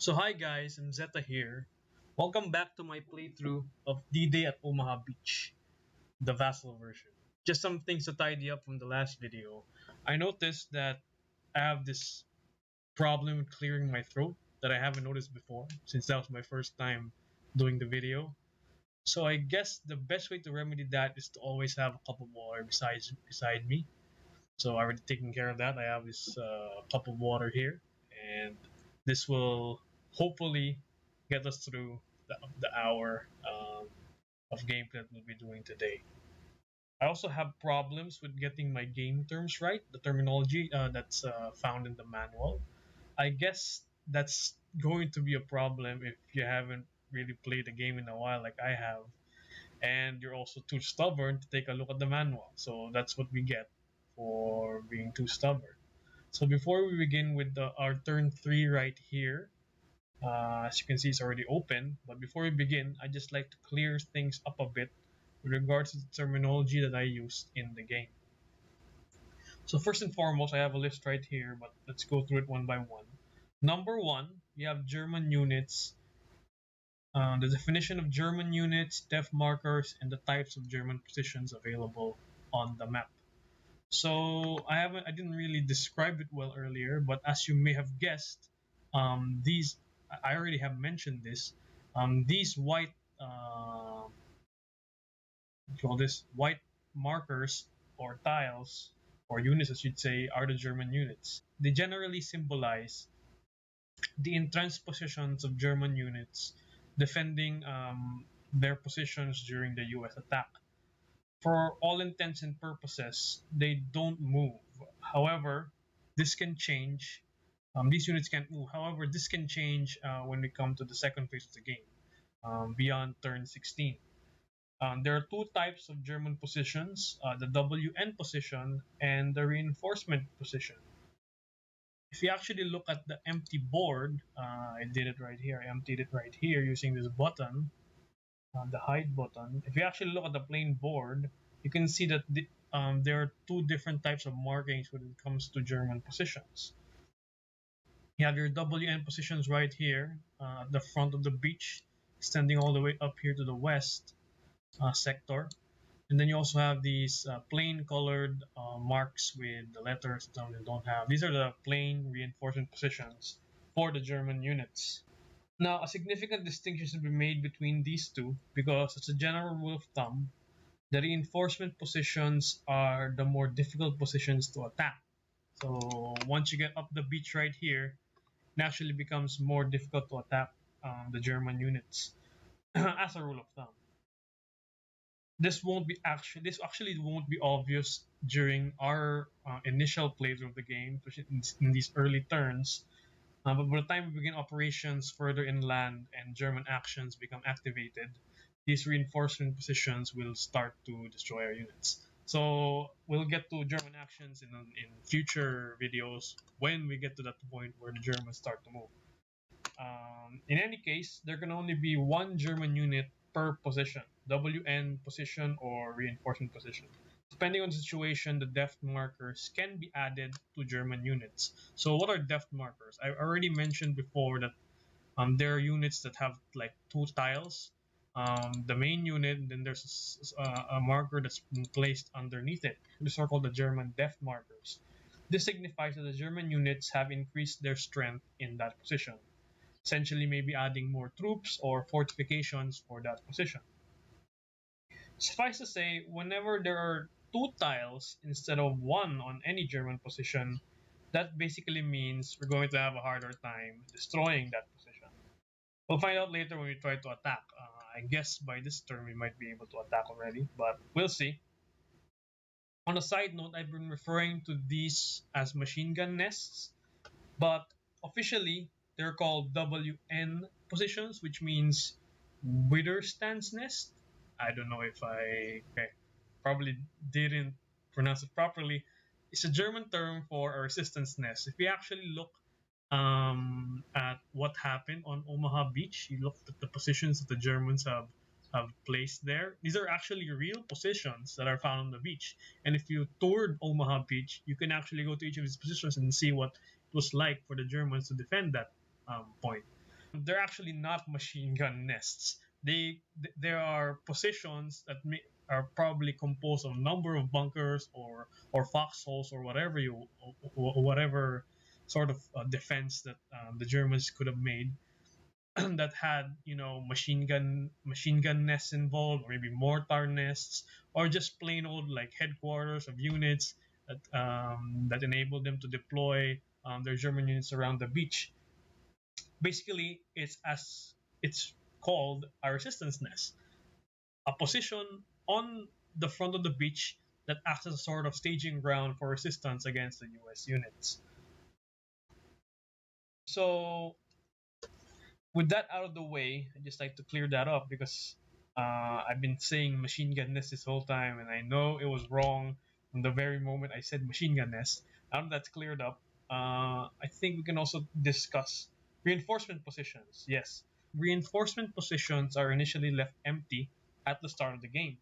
So hi guys, I'm Zeta here. Welcome back to my playthrough of D-Day at Omaha Beach, the Vassal version. Just some things to tidy up from the last video. I noticed that I have this problem with clearing my throat that I haven't noticed before, since that was my first time doing the video. So I guess the best way to remedy that is to always have a cup of water beside me. So I already taken care of that. I have this cup of water here, and this will hopefully get us through the hour of gameplay that we'll be doing today. I also have problems with getting my game terms right, the terminology that's found in the manual. I guess that's going to be a problem if you haven't really played the game in a while like I have, and you're also too stubborn to take a look at the manual. So that's what we get for being too stubborn. So before we begin with our turn 3 right here, as you can see, it's already open. But before we begin, I just like to clear things up a bit with regards to the terminology that I used in the game. So first and foremost, I have a list right here, but let's go through it one by one. Number one, you have German units, the definition of German units, depth markers, and the types of German positions available on the map. So I didn't really describe it well earlier, but as you may have guessed, these I already have mentioned this. These white call this white markers or tiles or units, I should say, are the German units. They generally symbolize the entrenched positions of German units defending their positions during the U.S. attack. For all intents and purposes, they don't move. However, this can change. These units can't move. However, this can change when we come to the second phase of the game, beyond turn 16. There are two types of German positions, the WN position and the reinforcement position. If you actually look at the empty board, I did it right here. I emptied it right here using this button, the hide button. If you actually look at the plain board, you can see that there are two different types of markings when it comes to German positions. You have your WN positions right here at the front of the beach, extending all the way up here to the west sector. And then you also have these plain colored marks with the letters that they don't have. These are the plain reinforcement positions for the German units. Now, a significant distinction should be made between these two because, as a general rule of thumb, the reinforcement positions are the more difficult positions to attack. So, once you get up the beach right here, it actually becomes more difficult to attack the German units, as a rule of thumb. This actually won't be obvious during our initial playthrough of the game, especially in these early turns. But by the time we begin operations further inland and German actions become activated, these reinforcement positions will start to destroy our units. So we'll get to German actions in future videos when we get to that point where the Germans start to move. In any case, there can only be one German unit per position, WN position or reinforcement position. Depending on the situation, the depth markers can be added to German units. So what are depth markers? I already mentioned before that there are units that have like two tiles. The main unit, then there's a marker that's been placed underneath it. These are called the German depth markers. This signifies that the German units have increased their strength in that position, essentially maybe adding more troops or fortifications for that position. Suffice to say, whenever there are two tiles instead of one on any German position, that basically means we're going to have a harder time destroying that position. We'll find out later when we try to attack. I guess by this turn we might be able to attack already, but we'll see. On a side note, I've been referring to these as machine gun nests, but officially they're called WN positions, which means Wither Stance Nest. I don't know if probably didn't pronounce it properly. It's a German term for a resistance nest. If you actually look at what happened on Omaha Beach, you look at the positions that the Germans have placed there. These are actually real positions that are found on the beach. And if you toured Omaha Beach, you can actually go to each of these positions and see what it was like for the Germans to defend that point. They're actually not machine gun nests. There are positions that are probably composed of a number of bunkers or foxholes or whatever sort of defense that the Germans could have made that had machine gun nests involved, or maybe mortar nests, or just plain old like headquarters of units that enabled them to deploy their German units around the beach. Basically, it's called a resistance nest, a position on the front of the beach that acts as a sort of staging ground for resistance against the U.S. units. So with that out of the way, I just like to clear that up because I've been saying machine gun nest this whole time, and I know it was wrong from the very moment I said machine gun nest. Now that that's cleared up, I think we can also discuss reinforcement positions. Yes, reinforcement positions are initially left empty at the start of the game.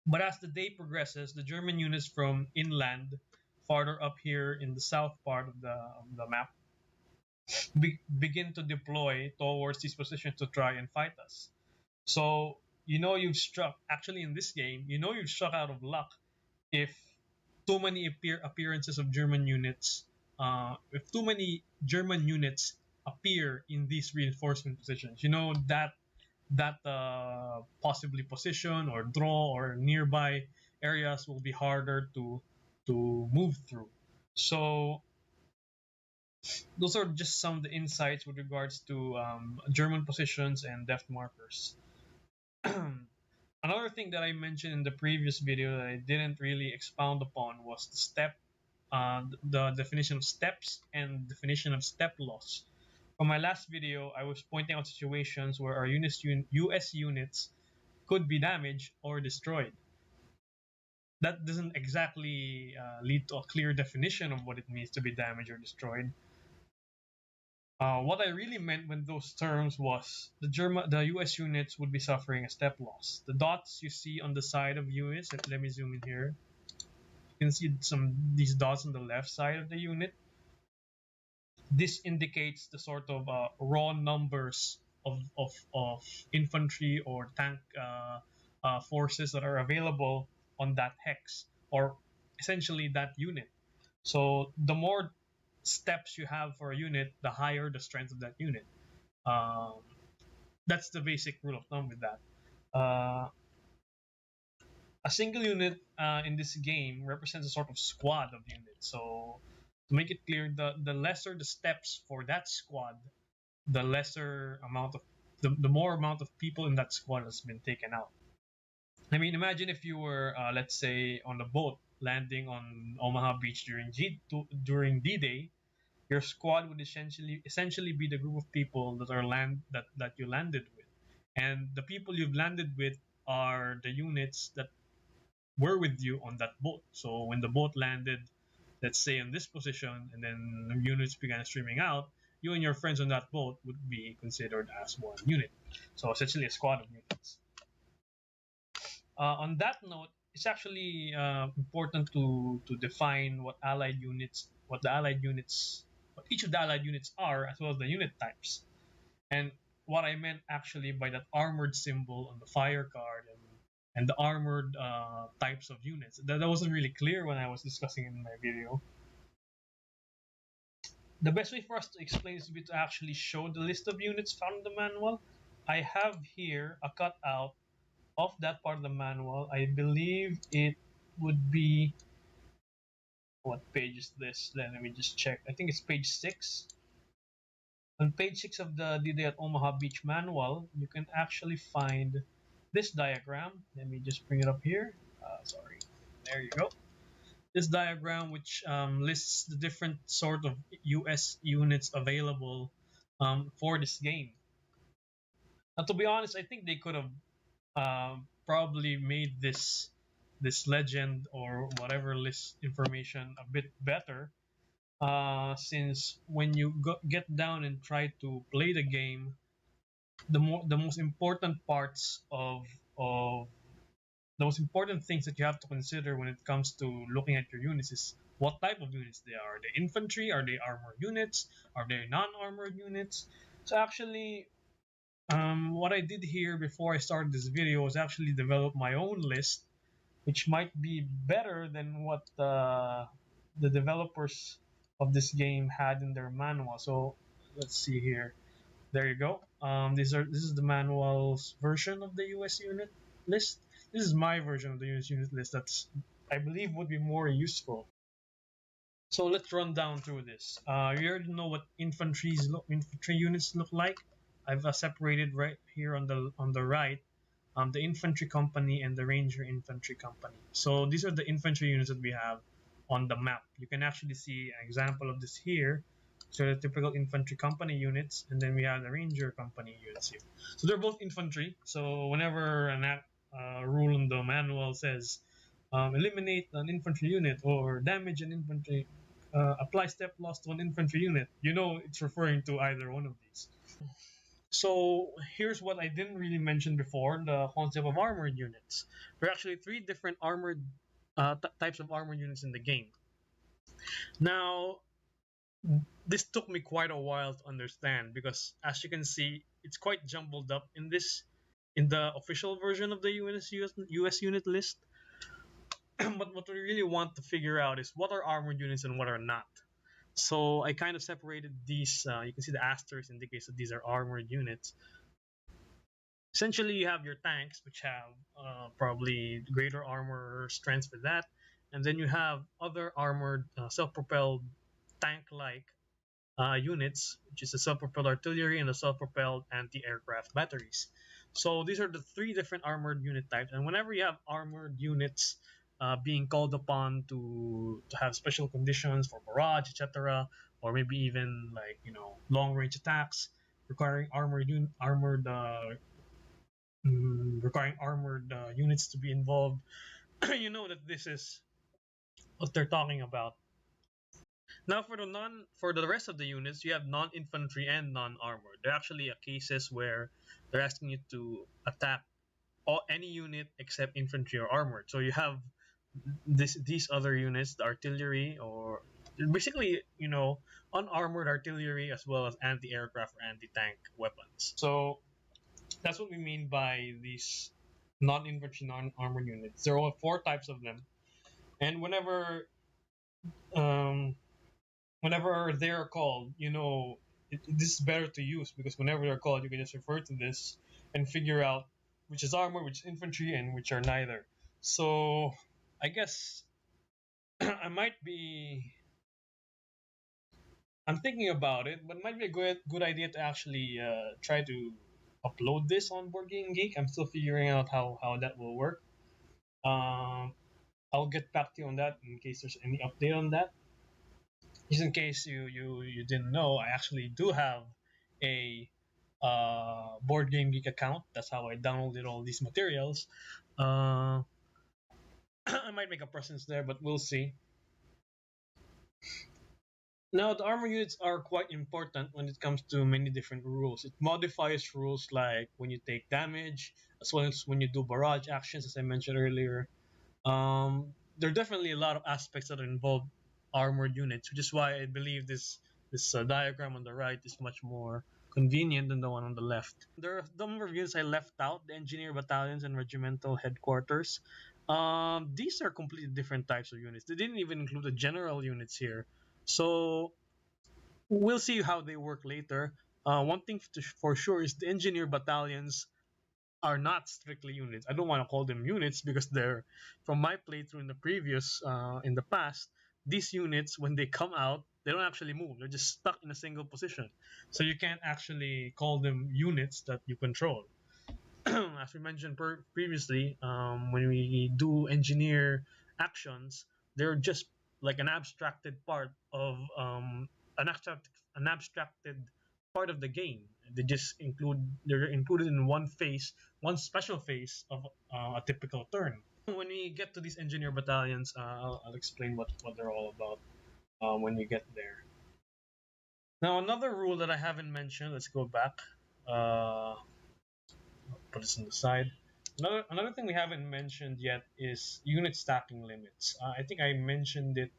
But as the day progresses, the German units from inland, farther up here in the south part of the map, begin to deploy towards these positions to try and fight us. So you've struck. Actually, in this game, you've struck out of luck if too many appearances of German units. If too many German units appear in these reinforcement positions, that possibly position or draw or nearby areas will be harder to move through. So those are just some of the insights with regards to German positions and depth markers. Another thing that I mentioned in the previous video that I didn't really expound upon was the definition of steps and definition of step loss. From my last video, I was pointing out situations where our US units could be damaged or destroyed. That doesn't exactly lead to a clear definition of what it means to be damaged or destroyed. What I really meant with those terms was the U.S. units would be suffering a step loss. The dots you see on the side of US, let me zoom in here. You can see these dots on the left side of the unit. This indicates the sort of raw numbers of infantry or tank forces that are available on that hex, or essentially that unit. So the more steps you have for a unit, the higher the strength of that unit. Um, that's the basic rule of thumb with that. Uh, a single unit in this game represents a sort of squad of units. So to make it clear, the lesser the steps for that squad, the lesser amount of the more amount of people in that squad has been taken out. I mean, imagine if you were, let's say, on a boat landing on Omaha Beach during D-Day. Your squad would essentially be the group of people that you landed with, and the people you've landed with are the units that were with you on that boat. So when the boat landed, let's say in this position, and then the units began streaming out, you and your friends on that boat would be considered as one unit. So essentially a squad of units. On that note, it's actually important to define what each of the allied units are, as well as the unit types. And what I meant actually by that armored symbol on the fire card and the armored types of units. That wasn't really clear when I was discussing in my video. The best way for us to explain this would be to actually show the list of units found in the manual. I have here a cutout of that part of the manual. I believe it would be, what page is this? Let me just check. I think it's page 6. On page 6 of the D-Day at Omaha Beach manual, you can actually find this diagram. Let me just bring it up here. Sorry. There you go. This diagram, which lists the different sort of US units available for this game. Now, to be honest, I think they could have probably made this legend or whatever list information a bit better, since when you get down and try to play the game, the most important parts of the most important things that you have to consider when it comes to looking at your units is what type of units they are. Are they infantry? Are they armored units? Are they non-armored units? So actually, what I did here before I started this video was actually develop my own list, which might be better than what the developers of this game had in their manual. So let's see here. There you go. This is the manual's version of the US unit list. This is my version of the US unit list. That's, I believe, would be more useful. So let's run down through this. You already know what infantry units look like. I've separated right here on the right, the infantry company and the ranger infantry company. So these are the infantry units that we have on the map. You can actually see an example of this here. So the typical infantry company units, and then we have the ranger company units here. So they're both infantry. So whenever an rule in the manual says eliminate an infantry unit or damage an infantry, apply step loss to an infantry unit, you know it's referring to either one of these. So here's what I didn't really mention before: the concept of armored units. There are actually three different armored types of armored units in the game. Now, this took me quite a while to understand because, as you can see, it's quite jumbled up in the official version of the US unit list. But what we really want to figure out is what are armored units and what are not. So I kind of separated these. You can see the asterisk indicates that these are armored units. Essentially, you have your tanks, which have probably greater armor strength for that, and then you have other armored, self-propelled tank-like units, which is the self-propelled artillery and the self-propelled anti-aircraft batteries. So these are the three different armored unit types, and whenever you have armored units being called upon to have special conditions for barrage, etc., or maybe even like long-range attacks requiring requiring armored units to be involved, you know that this is what they're talking about. Now, for the rest of the units, you have non-infantry and non-armored. There are actually cases where they're asking you to attack any unit except infantry or armored. So you have these other units, the artillery, or basically unarmored artillery, as well as anti-aircraft or anti-tank weapons. So that's what we mean by these non-infantry, non-armored units. There are four types of them, and um, whenever they are called, this is better to use because whenever they're called, you can just refer to this and figure out which is armor, which is infantry, and which are neither. So I guess I might be. I'm thinking about it, but it might be a good idea to actually try to upload this on Board Game Geek. I'm still figuring out how that will work. Um, I'll get back to you on that in case there's any update on that. Just in case you didn't know, I actually do have a Board Game Geek account. That's how I downloaded all these materials. Uh, I might make a presence there, but we'll see. Now, the armor units are quite important when it comes to many different rules. It modifies rules like when you take damage, as well as when you do barrage actions, as I mentioned earlier. There are definitely a lot of aspects that involve armored units, which is why I believe this diagram on the right is much more convenient than the one on the left. There are a number of units I left out: the engineer battalions and regimental headquarters. These are completely different types of units. They didn't even include the general units here, so we'll see how they work later. One thing for sure is the engineer battalions are not strictly units. I don't want to call them units because they're, from my playthrough in the previous, in the past, these units, when they come out, they don't actually move. They're just stuck in a single position. So you can't actually call them units that you control. As we mentioned previously, when we do engineer actions, they're just like an abstracted part of an abstracted part of the game. They're included in one special phase of a typical turn. When we get to these engineer battalions, I'll explain what they're all about when we get there. Now, another rule that I haven't mentioned. Let's go back. Uh, put this on the side. Another thing we haven't mentioned yet is unit stacking limits. I think I mentioned it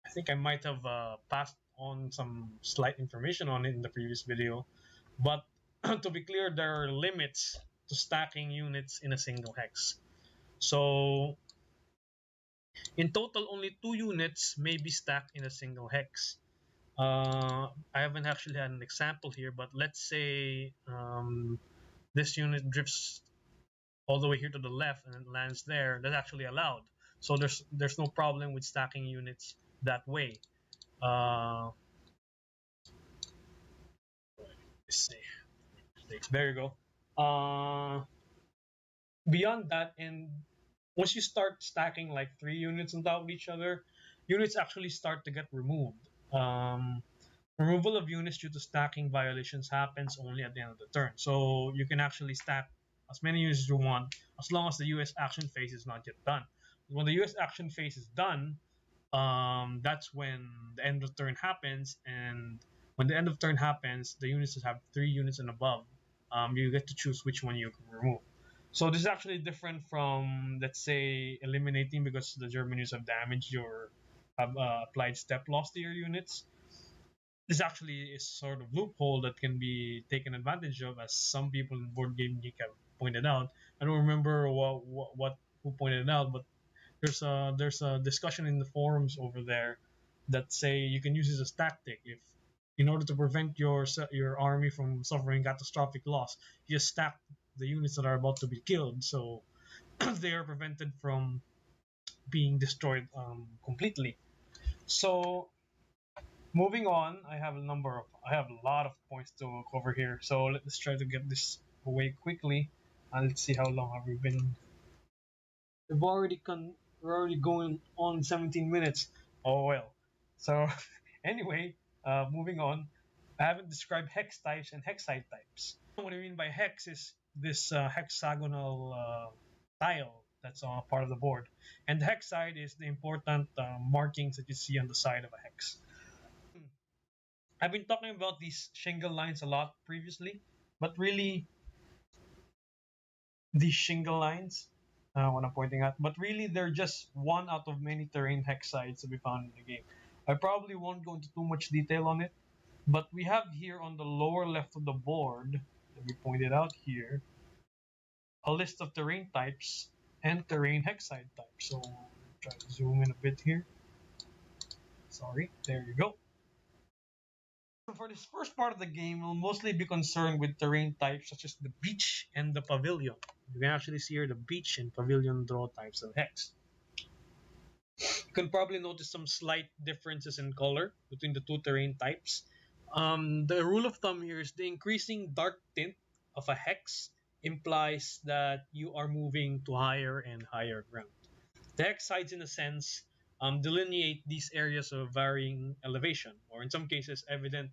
I think I might have passed on some slight information on it in the previous video, but to be clear, there are limits to stacking units in a single hex. So in total, only 2 units may be stacked in a single hex. I haven't actually had an example here, but let's say this unit drifts all the way here to the left and it lands there. That's actually allowed. So there's no problem with stacking units that way. Uh, let's see. There you go. Beyond that, and once you start stacking like 3 units on top of each other, units actually start to get removed. Removal of units due to stacking violations happens only at the end of the turn. So you can actually stack as many units as you want as long as the US action phase is not yet done. When the US action phase is done, that's when the end of turn happens. And when the end of turn happens, the units that have 3 units and above, you get to choose which one you can remove. So this is actually different from, let's say, eliminating because the German units have damaged your have applied step loss to your units. This actually is sort of loophole that can be taken advantage of, as some people in Board Game Geek have pointed out. I don't remember what who pointed it out, but there's a discussion in the forums over there that say you can use this as tactic if, in order to prevent your army from suffering catastrophic loss, you just stack the units that are about to be killed, so they are prevented from being destroyed completely. So moving on, I have a lot of points to cover here. So let's try to get this away quickly. And let's see how long have we been. We're already going on 17 minutes. Oh well. So anyway, moving on. I haven't described hex types and hexite types. What I mean by hex is this hexagonal tile that's on a part of the board, and the hex side is the important markings that you see on the side of a hex. I've been talking about these shingle lines a lot previously, but really, these shingle lines, what I'm pointing at, but really they're just one out of many terrain hex sites to be found in the game. I probably won't go into too much detail on it, but we have here on the lower left of the board, let me point it out here, a list of terrain types and terrain hexite types. So try to zoom in a bit here. Sorry, there you go. For this first part of the game, we'll mostly be concerned with terrain types such as the beach and the pavilion. You can actually see here the beach and pavilion draw types of hex. You can probably notice some slight differences in color between the two terrain types. The rule of thumb here is the increasing dark tint of a hex implies that you are moving to higher and higher ground. The hex sides, in a sense, delineate these areas of varying elevation, or in some cases, evident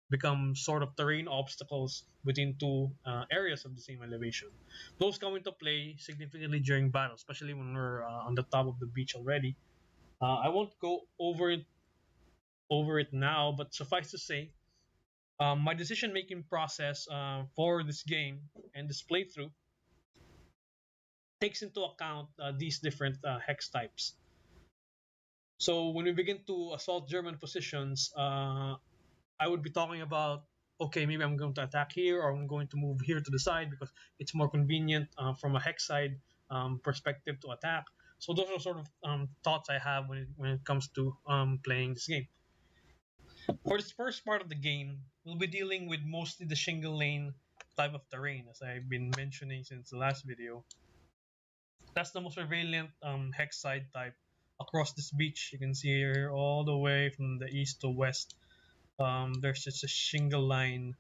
become sort of terrain obstacles between two areas of the same elevation. Those come into play significantly during battle, especially when we're on the top of the beach already. I won't go over it now, but suffice to say, my decision-making process for this game and this playthrough takes into account these different hex types. So when we begin to assault German positions, I would be talking about, okay, maybe I'm going to attack here, or I'm going to move here to the side because it's more convenient from a hex side perspective to attack. So those are sort of thoughts I have when it comes to playing this game. For this first part of the game, we'll be dealing with mostly the shingle lane type of terrain, as I've been mentioning since the last video. That's the most prevalent hex side type across this beach. You can see here all the way from the east to west. There's just a shingle line.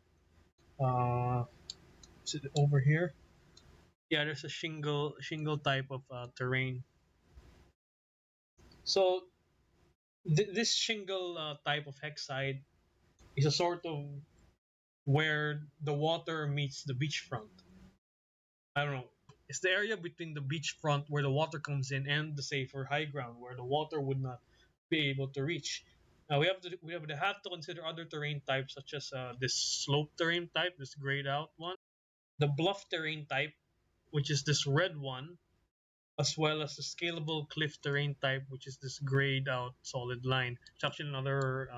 Is it over here? Yeah, there's a shingle type of terrain. So this shingle type of hex side is a sort of where the water meets the beachfront. I don't know. It's the area between the beachfront where the water comes in and the safer high ground where the water would not be able to reach. Now we have to consider other terrain types such as this slope terrain type, this grayed out one, the bluff terrain type, which is this red one, as well as the scalable cliff terrain type, which is this grayed out solid line. It's actually another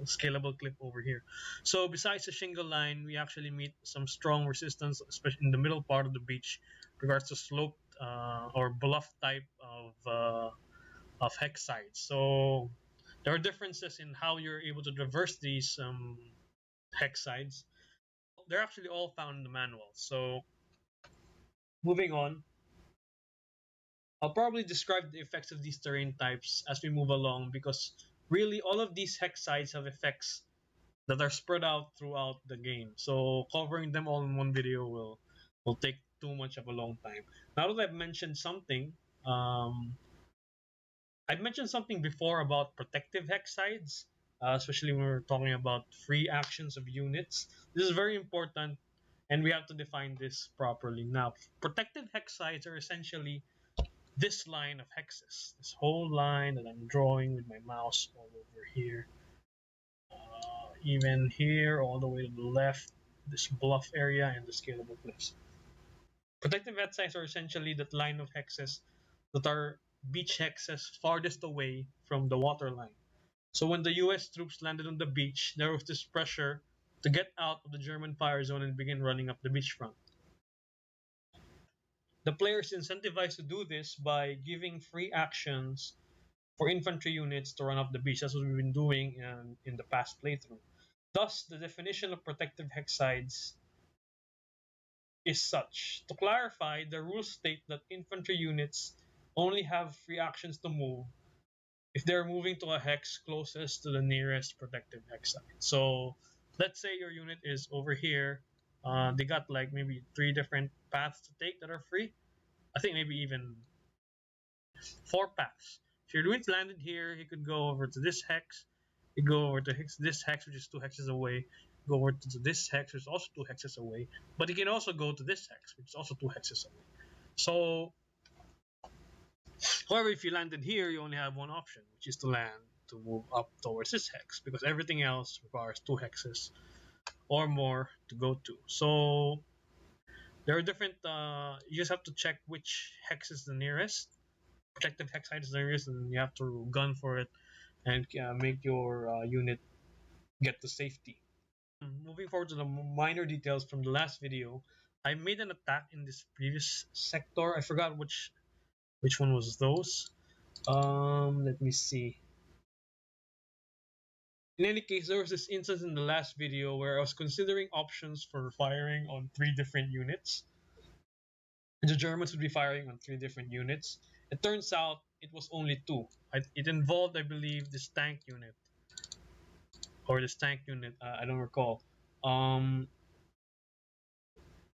scalable cliff over here. So besides the shingle line, we actually meet some strong resistance, especially in the middle part of the beach, regards to sloped or bluff type of hex sites. So there are differences in how you're able to traverse these hex sites. They're actually all found in the manual. So moving on, I'll probably describe the effects of these terrain types as we move along because really all of these hex sites have effects that are spread out throughout the game. So covering them all in one video will take too much of a long time. Now that I've mentioned something before about protective hex sites, especially when we're talking about free actions of units. This is very important, and we have to define this properly. Now, protective hex sites are essentially this line of hexes, this whole line that I'm drawing with my mouse all over here, even here, all the way to the left, this bluff area and the scalable cliffs. Protective hex sites are essentially that line of hexes that are beach hexes farthest away from the water line. So when the US troops landed on the beach, there was this pressure to get out of the German fire zone and begin running up the beachfront. The players incentivized to do this by giving free actions for infantry units to run up the beach. That's what we've been doing in the past playthrough. Thus, the definition of protective hex sites is such. To clarify, the rules state that infantry units only have free actions to move if they're moving to a hex closest to the nearest protective hex site. So let's say your unit is over here. They got like maybe 3 different paths to take that are free. I think maybe even 4 paths. If your unit landed here, he could go over to this hex. You go over to this hex, which is 2 hexes away. Go over to this hex, which is also 2 hexes away. But he can also go to this hex, which is also 2 hexes away. So, however, if you landed here, you only have one option, which is to land to move up towards this hex, because everything else requires 2 hexes or more to go to. So there are different. You just have to check which hex is the nearest. Protective hex site is the nearest, and you have to gun for it and make your unit get to safety. Moving forward to the minor details from the last video, I made an attack in this previous sector. I forgot which one was those. Let me see. In any case, there was this instance in the last video where I was considering options for firing on 3 different units. The Germans would be firing on 3 different units. It turns out it was only two. It involved, I believe, this tank unit or this tank unit. I don't recall. Um,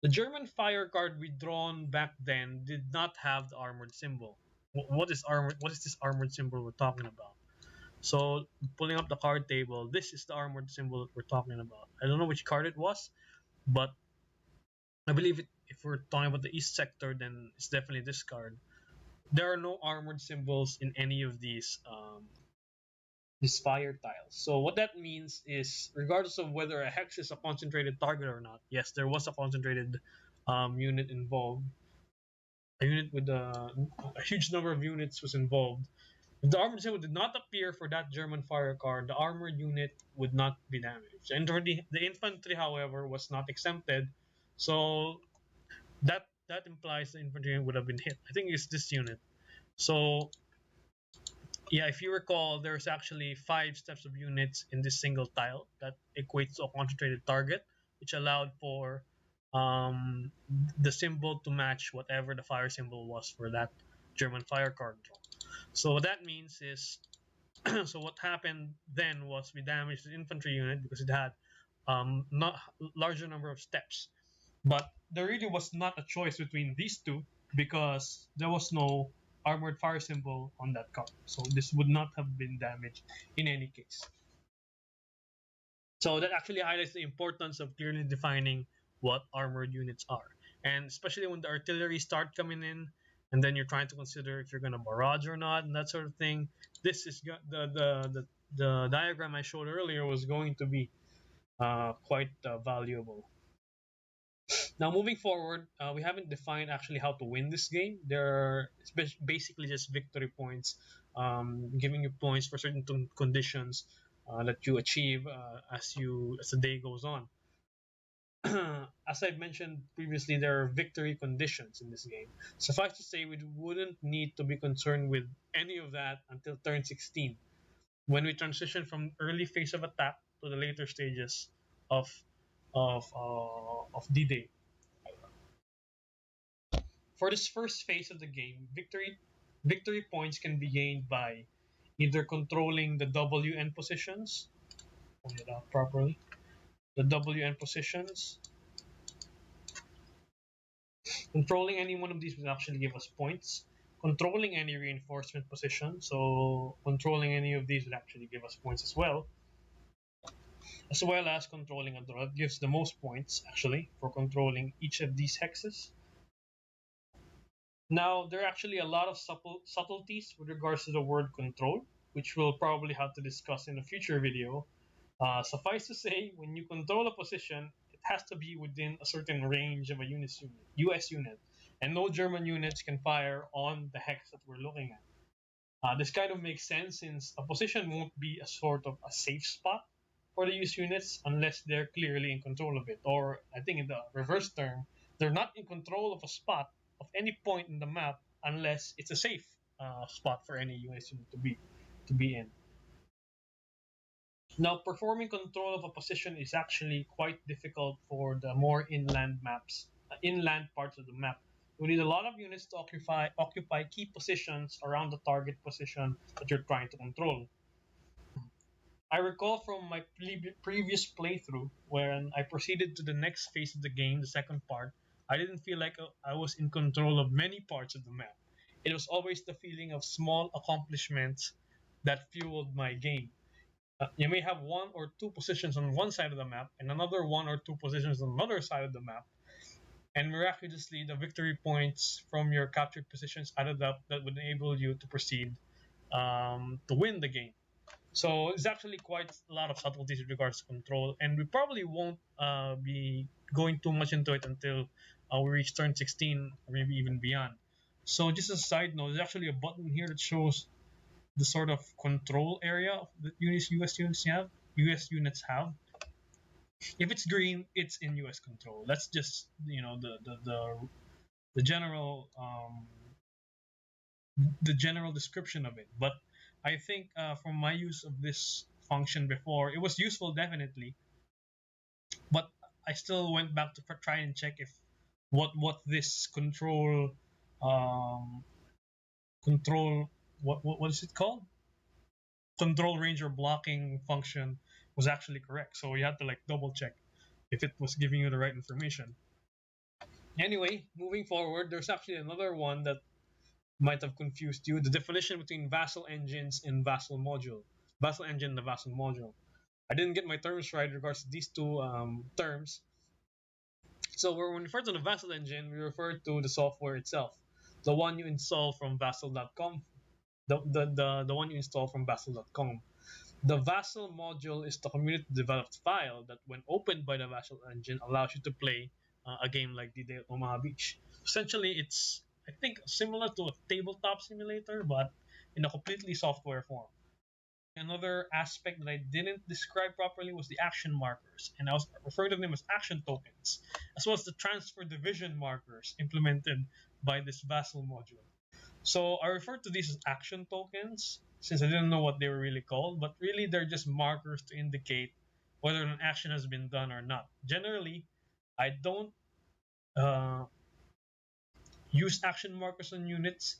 the German fire card we drawn back then did not have the armored symbol. What is armored? What is this armored symbol we're talking about? So pulling up the card table, this is the armored symbol that we're talking about. I don't know which card it was, but I believe if we're talking about the east sector, then it's definitely this card. There are no armored symbols in any of these fire tiles. So what that means is, regardless of whether a hex is a concentrated target or not, yes, there was a concentrated unit involved. A unit with a huge number of units was involved. If the armored symbol did not appear for that German fire card, the armored unit would not be damaged. The infantry, however, was not exempted, so that implies the infantry would have been hit. I think it's this unit. So yeah, if you recall, there's actually 5 steps of units in this single tile that equates to a concentrated target, which allowed for the symbol to match whatever the fire symbol was for that German fire card draw. So what that means is, so what happened then was we damaged the infantry unit because it had not larger number of steps. But there really was not a choice between these two because there was no armored fire symbol on that card. So this would not have been damaged in any case. So that actually highlights the importance of clearly defining what armored units are. And especially when the artillery start coming in and then you're trying to consider if you're going to barrage or not and that sort of thing. This is the diagram I showed earlier was going to be quite valuable. Now, moving forward, we haven't defined actually how to win this game. It's basically just victory points, giving you points for certain conditions that you achieve as the day goes on. As I mentioned previously, there are victory conditions in this game. Suffice to say, we wouldn't need to be concerned with any of that until turn 16, when we transition from early phase of attack to the later stages of of D-Day. For this first phase of the game, victory points can be gained by either controlling the WN positions, point it out properly, the WN positions. Controlling any one of these will actually give us points. Controlling any reinforcement position, so controlling any of these will actually give us points as well as controlling a draw. That gives the most points actually for controlling each of these hexes. Now, there are actually a lot of subtleties with regards to the word control, which we'll probably have to discuss in a future video. Suffice to say, when you control a position, it has to be within a certain range of a US unit, and no German units can fire on the hex that we're looking at. This kind of makes sense since a position won't be a sort of a safe spot for the US units unless they're clearly in control of it. Or, I think in the reverse term, they're not in control of a spot of any point in the map unless it's a safe spot for any US unit to be in. Now, performing control of a position is actually quite difficult for the more inland maps, inland parts of the map. You need a lot of units to occupy key positions around the target position that you're trying to control. I recall from my previous playthrough when I proceeded to the next phase of the game, the second part, I didn't feel like I was in control of many parts of the map. It was always the feeling of small accomplishments that fueled my game. You may have one or two positions on one side of the map and another one or two positions on another side of the map, and miraculously, the victory points from your captured positions added up that would enable you to proceed to win the game. So it's actually quite a lot of subtleties with regards to control, and we probably won't be going too much into it until we reach turn 16 or maybe even beyond. So just as a side note, there's actually a button here that shows the sort of control area that US units have. If it's green, it's in US control. That's just the general the general description of it. But I think from my use of this function before, it was useful definitely. But I still went back to try and check if what this um, control what is it called, control range or blocking function was actually correct. So you had to like double check if it was giving you the right information. Anyway, moving forward, there's actually another one that might have confused you: the definition between Vassal engines and Vassal module. Vassal engine and the Vassal module. I didn't get my terms right in regards to these two terms. So when we refer to the Vassal engine, we refer to the software itself, the one you install from Vassal.com, the one you install from Vassal.com. The Vassal module is the community developed file that, when opened by the Vassal engine, allows you to play a game like D-Day at Omaha Beach. Essentially, it's, I think, similar to a tabletop simulator, but in a completely software form. Another aspect that I didn't describe properly was the action markers, and I was referring to them as action tokens, as well as the transfer division markers implemented by this Vassal module. So I refer to these as action tokens since I didn't know what they were really called, but really they're just markers to indicate whether an action has been done or not. Generally, I don't uh, use action markers on units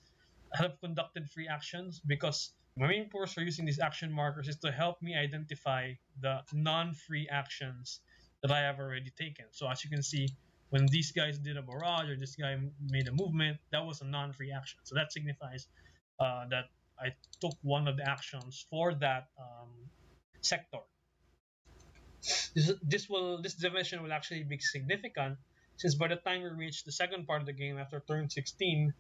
that have conducted free actions, because my main purpose for using these action markers is to help me identify the non-free actions that I have already taken. So as you can see, when these guys did a barrage or this guy made a movement, that was a non-free action. So that signifies that I took one of the actions for that sector. This dimension will actually be significant, since by the time we reach the second part of the game after turn 16,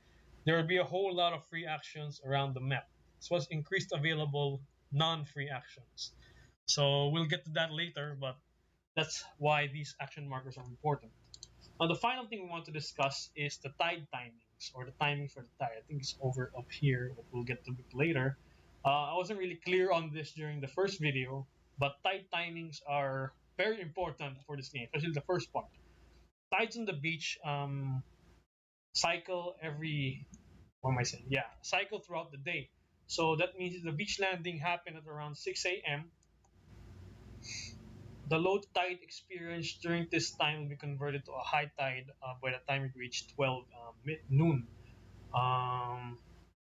there will be a whole lot of free actions around the map, as well as increased available non-free actions. So we'll get to that later, but that's why these action markers are important. Now, the final thing we want to discuss is the tide timings, or the timing for the tide. I think it's over up here, but we'll get to it later. I wasn't really clear on this during the first video, but tide timings are very important for this game, especially the first part. Tides on the beach cycle every, what am I saying? Yeah, cycle throughout the day. So that means the beach landing happened at around 6 a.m. The low tide experienced during this time will be converted to a high tide by the time it reached 12 noon. Um,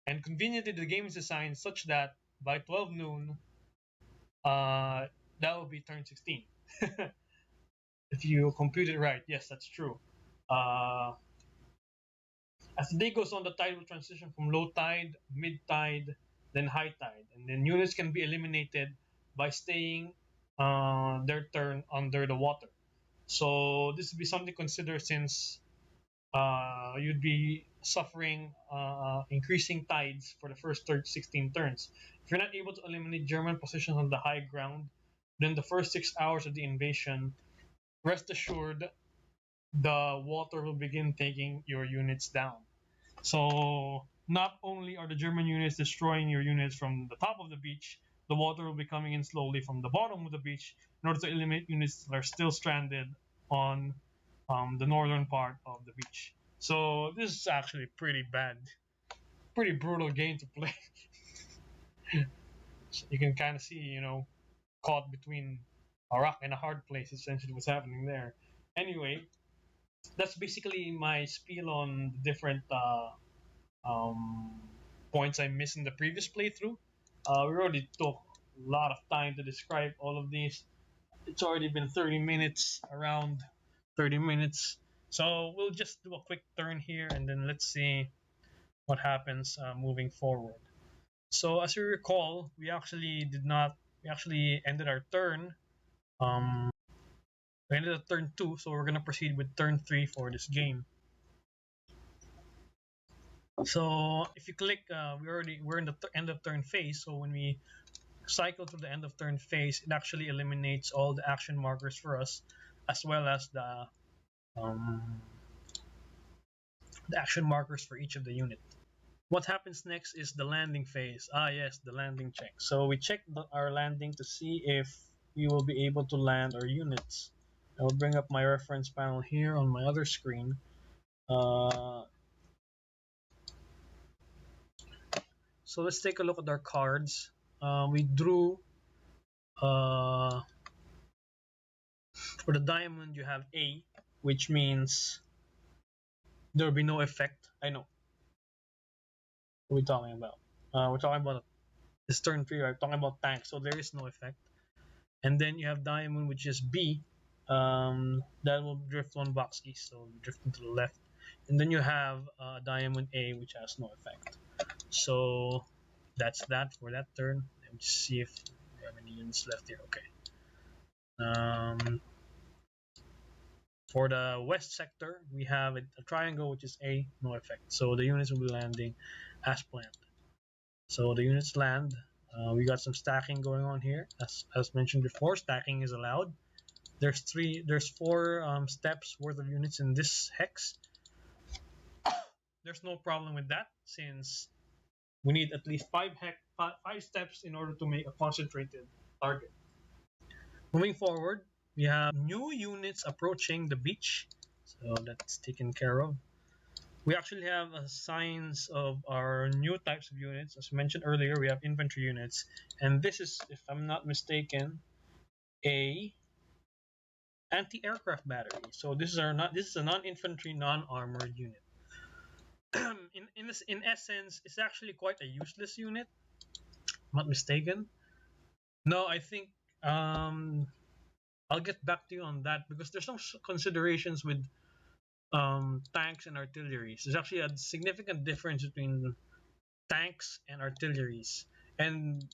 and conveniently, the game is designed such that by 12 noon, that will be turn 16. If you compute it right, yes, that's true. Uh, as the day goes on, the tide will transition from low tide, mid tide, then high tide. And then units can be eliminated by staying their turn under the water. So this would be something to consider, since you'd be suffering increasing tides for the first 16 turns. If you're not able to eliminate German positions on the high ground, then the first 6 hours of the invasion, rest assured, the water will begin taking your units down. So not only are the German units destroying your units from the top of the beach, the water will be coming in slowly from the bottom of the beach in order to eliminate units that are still stranded on the northern part of the beach. So this is actually pretty bad, pretty brutal game to play. You can kind of see, caught between a rock and a hard place, essentially what's happening there. Anyway, that's basically my spiel on the different um, points I missed in the previous playthrough. We already took a lot of time to describe all of these. It's already been 30 minutes, around 30 minutes. So we'll just do a quick turn here, and then let's see what happens moving forward. So as you recall, we actually did not. We actually ended our turn. We ended at turn 2, so we're gonna proceed with turn 3 for this game. So if you click, we're in the end of turn phase. So when we cycle to the end of turn phase, it actually eliminates all the action markers for us, as well as um, the action markers for each of the unit. What happens next is the landing phase. Yes, the landing check. So we check our landing to see if we will be able to land our units. I will bring up my reference panel here on my other screen. So let's take a look at our cards. We drew, for the diamond, you have A, which means there will be no effect. I know. What are we talking about? We're talking about this turn 3, right? We're talking about tank, so there is no effect. And then you have diamond, which is B. That will drift one box east, so drifting to the left. And then you have diamond A, which has no effect. So that's that for that turn. Let me just see if we have any units left here. Okay. For the west sector, we have a triangle, which is A, no effect. So the units will be landing as planned. So the units land. We got some stacking going on here. As mentioned before, stacking is allowed. There's 4 steps worth of units in this hex. There's no problem with that, since we need at least 5 steps in order to make a concentrated target. Moving forward, we have new units approaching the beach, so that's taken care of. We actually have signs of our new types of units. As mentioned earlier, we have infantry units, and this is, if I'm not mistaken, a anti-aircraft battery. So this is a non-infantry, non-armored unit. in essence, it's actually quite a useless unit. I'm not mistaken. No, I think I'll get back to you on that, because there's some considerations with tanks and artilleries. There's actually a significant difference between tanks and artilleries, and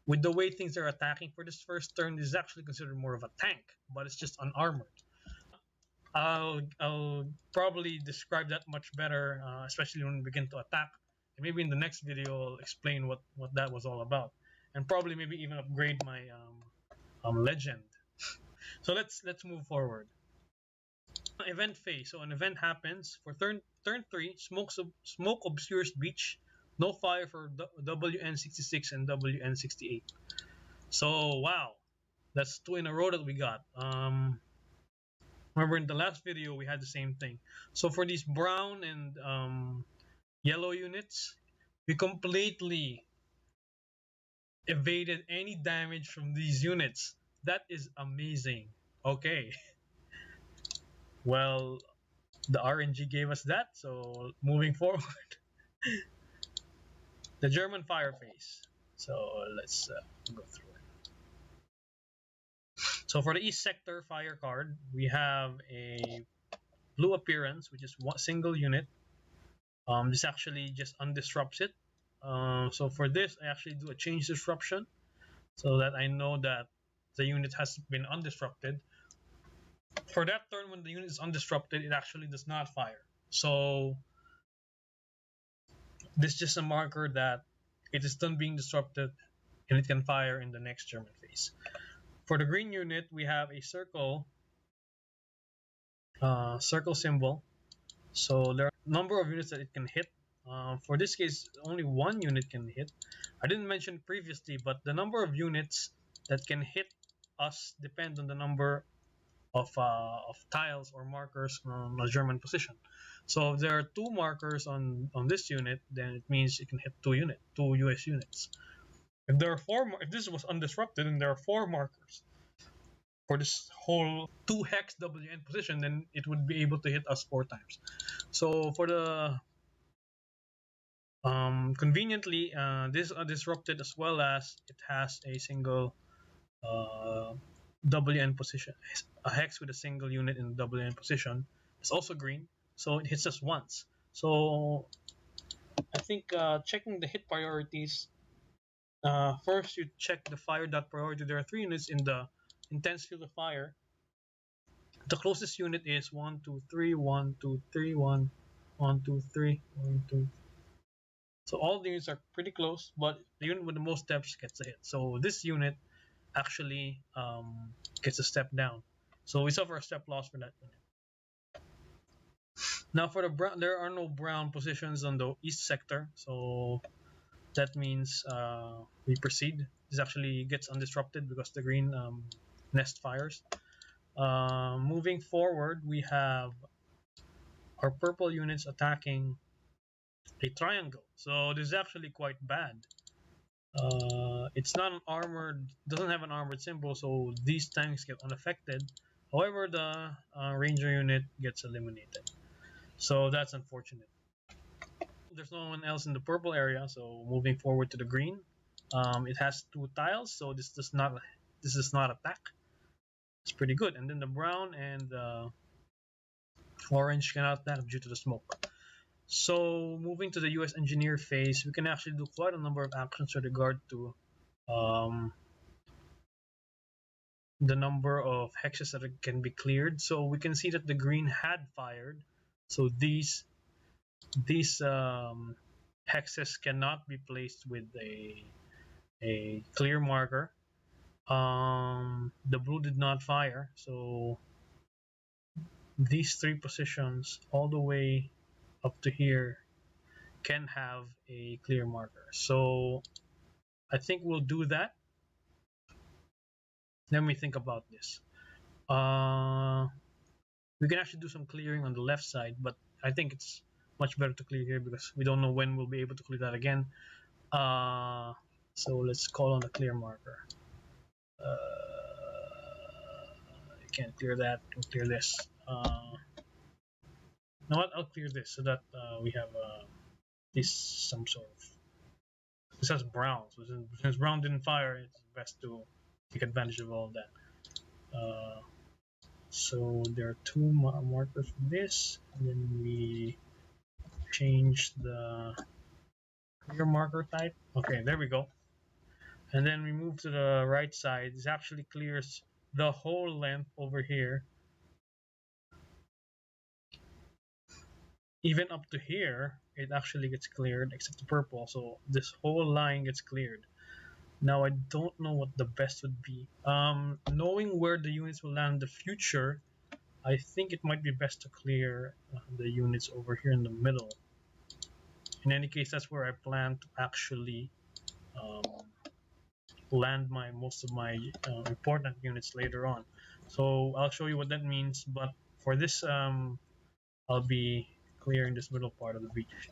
with the way things are attacking for this first turn, this is actually considered more of a tank, but it's just unarmored. I'll probably describe that much better, especially when we begin to attack. And maybe in the next video, I'll explain what that was all about, and probably maybe even upgrade my legend. So let's move forward. Event phase. So an event happens for turn three. Smoke obscures beach. No fire for WN66 and WN68. So wow, that's two in a row that we got. Remember in the last video we had the same thing. So for these brown and yellow units, we completely evaded any damage from these units. That is amazing. Okay, well, the RNG gave us that. So moving forward, the German fire phase. So let's go through it. So for the East Sector fire card, we have a blue appearance, which is one single unit. This actually just undisrupts it. So for this, I actually do a change disruption so that I know that the unit has been undisrupted. For that turn, when the unit is undisrupted, it actually does not fire. So this is just a marker that it is done being disrupted and it can fire in the next German phase. For the green unit, we have a circle symbol. So there are a number of units that it can hit. For this case, only one unit can hit. I didn't mention previously, but the number of units that can hit us depend on the number of tiles or markers on a German position. So if there are two markers on this unit, then it means it can hit two US units. If there are if this was undisrupted and there are four markers for this whole two hex WN position, then it would be able to hit us four times. So for the conveniently, this is disrupted as well as it has a single WN position, a hex with a single unit in WN position. It's also green, so it hits us once. So I think checking the hit priorities. First, you check the fire dot priority. There are three units in the intense field of fire. The closest unit is 1, 2, 3, 1, 2, 3, 1, 1, 2, 3, 1, 2. So all the units are pretty close, but the unit with the most steps gets a hit. So this unit actually gets a step down. So we suffer a step loss for that unit. Now for the brown, there are no brown positions on the east sector, so that means we proceed. This actually gets undisrupted because the green nest fires. Moving forward, we have our purple units attacking a triangle. So this is actually quite bad. It's not an armored, doesn't have an armored symbol, so these tanks get unaffected. However, the ranger unit gets eliminated. So that's unfortunate. There's no one else in the purple area, so moving forward to the green. It has two tiles, so this does not attack. It's pretty good. And then the brown and orange cannot attack due to the smoke. So moving to the US engineer phase, we can actually do quite a number of actions with regard to um, the number of hexes that can be cleared. So we can see that the green had fired. So these hexes cannot be placed with a clear marker. The blue did not fire, so these three positions all the way up to here can have a clear marker. So I think we'll do that. Let me think about this. We can actually do some clearing on the left side, but I think it's much better to clear here because we don't know when we'll be able to clear that again. So let's call on the clear marker. I can't clear that. We'll clear this. Now what? I'll clear this so that we have this some sort of. This has brown, so since brown didn't fire, it's best to take advantage of all of that. So there are two markers for this, and then we change the clear marker type. Okay, there we go. And then we move to the right side. This actually clears the whole length over here. Even up to here, it actually gets cleared, except the purple. So this whole line gets cleared. Now I don't know what the best would be. Knowing where the units will land in the future, I think it might be best to clear the units over here in the middle. In any case, that's where I plan to actually um, land my most of my important units later on. So I'll show you what that means. But for this, I'll be clearing this middle part of the beach.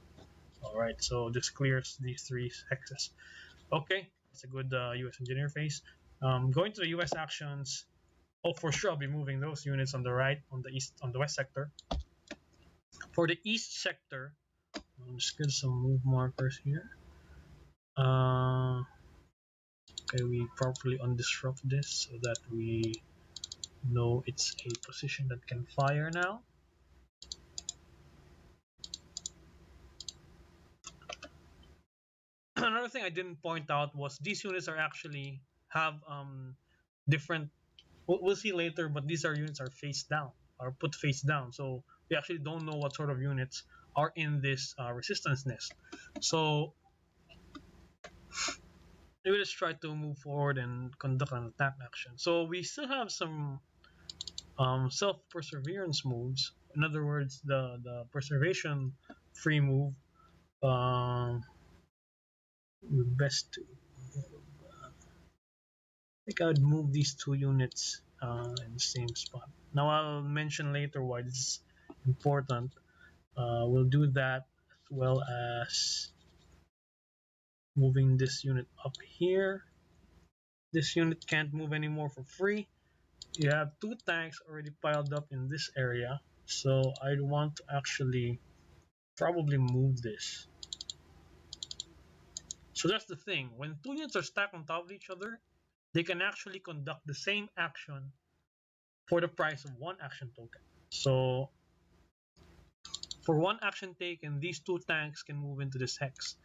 All right, so this clears these three hexes. Okay, that's a good U.S. engineer phase. Going to the U.S. actions. Oh, for sure, I'll be moving those units on the right, on the east, on the west sector. For the east sector, I'll just get some move markers here. Okay, we properly undisrupt this so that we know it's a position that can fire now. Another thing I didn't point out was these units are actually have different. We'll see later, but these are units are face down, are put face down. So we actually don't know what sort of units are in this resistance nest. So we will just try to move forward and conduct an attack action. So we still have some self-perseverance moves. In other words, the preservation free move. Um, best to I think I would move these two units in the same spot. Now I'll mention later why this is important. We'll do that as well as moving this unit up here. This unit can't move anymore for free. You have two tanks already piled up in this area, so I want to actually probably move this. So that's the thing. When two units are stacked on top of each other, they can actually conduct the same action for the price of one action token. So for one action taken, these two tanks can move into this hex.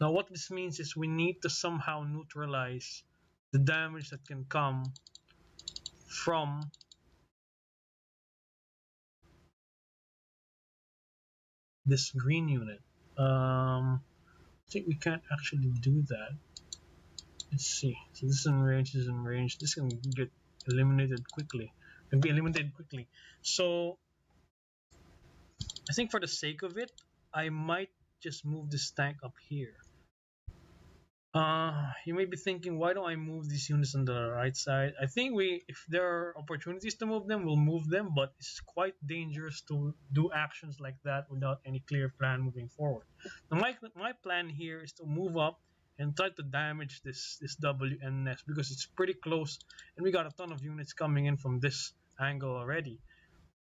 Now what this means is we need to somehow neutralize the damage that can come from this green unit. I think we can't actually do that. Let's see. So this is in range, this is in range. This can get eliminated quickly. Can be eliminated quickly. So I think for the sake of it, I might just move this tank up here. You may be thinking, why don't I move these units on the right side? I think if there are opportunities to move them, we'll move them, but it's quite dangerous to do actions like that without any clear plan moving forward. Now, my plan here is to move up and try to damage this WN nest because it's pretty close, and we got a ton of units coming in from this angle already.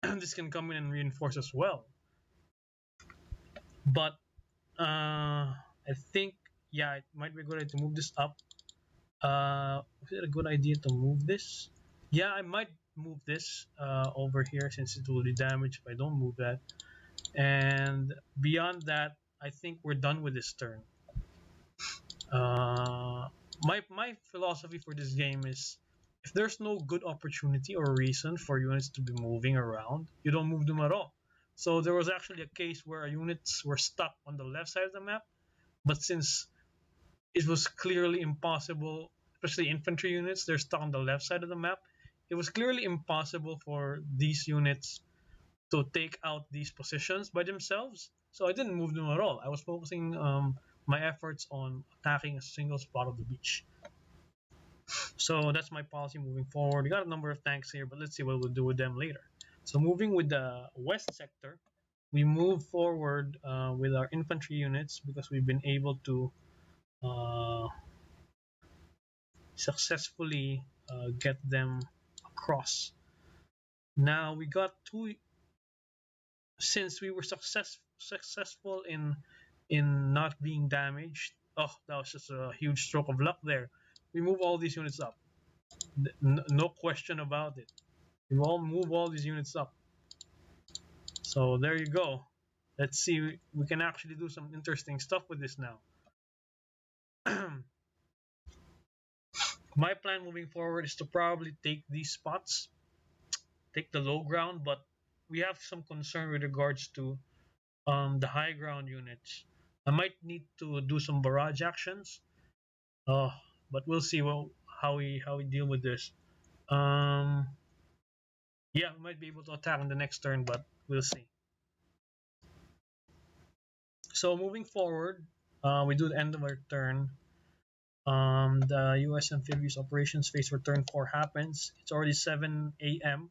This can come in and reinforce as well. But I think, yeah, it might be a good idea to move this up. Is it a good idea to move this? Yeah, I might move this over here since it will be damaged if I don't move that. And beyond that, I think we're done with this turn. My philosophy for this game is if there's no good opportunity or reason for units to be moving around, you don't move them at all. So there was actually a case where units were stuck on the left side of the map, but since it was clearly impossible, especially infantry units, they're stuck on the left side of the map. It was clearly impossible for these units to take out these positions by themselves. So I didn't move them at all. I was focusing my efforts on attacking a single spot of the beach. So that's my policy moving forward. We got a number of tanks here, but let's see what we'll do with them later. So moving with the west sector, we move forward with our infantry units because we've been able to successfully get them across. Now we got two. Since we were successful in not being damaged. Oh, that was just a huge stroke of luck there. We move all these units up. No question about it. We all move all these units up. So there you go. Let's see. We can actually do some interesting stuff with this now. My plan moving forward is to probably take these spots, take the low ground, but we have some concern with regards to the high ground units. I might need to do some barrage actions, but we'll see how we deal with this. Um, Yeah, we might be able to attack on the next turn, but we'll see. So moving forward, we do the end of our turn. The U.S. amphibious operations phase for turn 4 happens. It's already 7 a.m.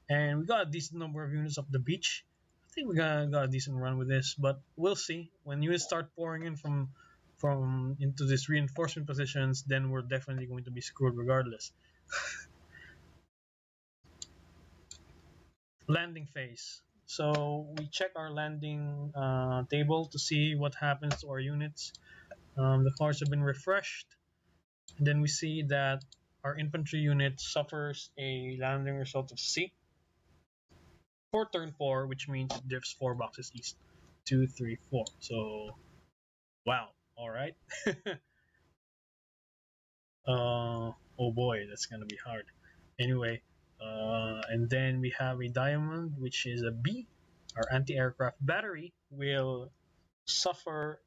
and we got a decent number of units up the beach. I think we got a decent run with this, but we'll see. When units start pouring in from into these reinforcement positions, then we're definitely going to be screwed regardless. Landing phase. So we check our landing table to see what happens to our units. The cards have been refreshed. And then we see that our infantry unit suffers a landing result of C for turn 4, which means it drifts 4 boxes east. 2, 3, 4. So, wow. All right. Oh boy, that's gonna be hard. Anyway, and then we have a diamond, which is a B. Our anti-aircraft battery will suffer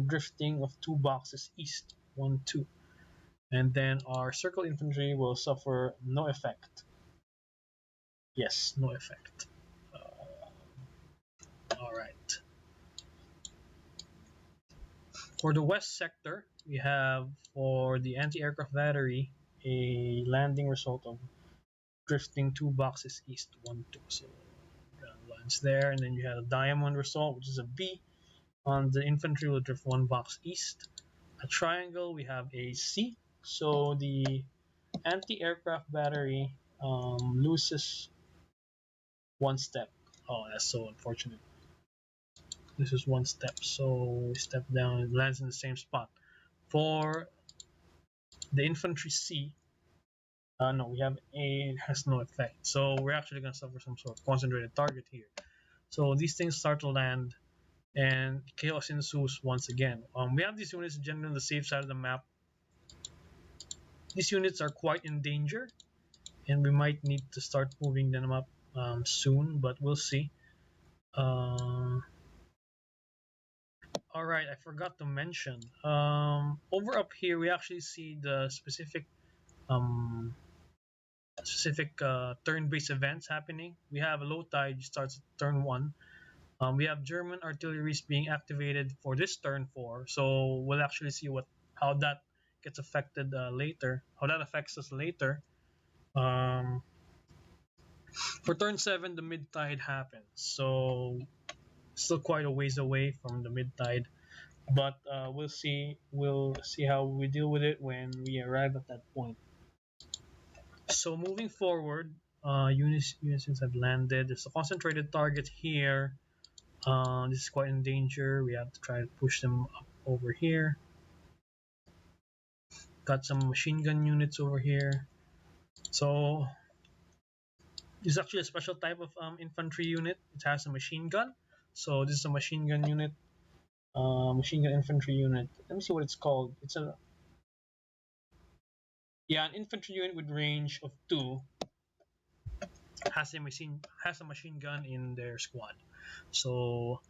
drifting of 2 boxes east. 1, 2. And then our circle infantry will suffer no effect. Yes, no effect. All right. For the west sector, we have for the anti-aircraft battery a landing result of drifting 2 boxes east, 1, 2. So lines there, and then you have a diamond result, which is a B. On the infantry, will drift 1 box east. A triangle, we have a C. So the anti-aircraft battery loses 1 step. Oh, that's so unfortunate. This is 1 step, so we step down, it lands in the same spot. For the infantry C, no, we have A, it has no effect. So we're actually going to suffer some sort of concentrated target here. So these things start to land, and chaos ensues once again. We have these units generally on the safe side of the map. These units are quite in danger, and we might need to start moving them up soon, but we'll see. All right, I forgot to mention. Over up here, we actually see the um, specific turn-based events happening. We have a low tide starts at turn 1. We have German artilleries being activated for this turn 4. So we'll actually see how that gets affected later. How that affects us later. Um, for turn 7, the mid tide happens. So still quite a ways away from the mid tide. But we'll see. We'll see how we deal with it when we arrive at that point. So moving forward, units have landed. There's a concentrated target here. This is quite in danger. We have to try to push them up over here. Got some machine gun units over here. So this is actually a special type of infantry unit. It has a machine gun. So this is a machine gun unit. Machine gun infantry unit. Let me see what it's called. It's a an infantry unit with range of 2 has a machine gun in their squad. So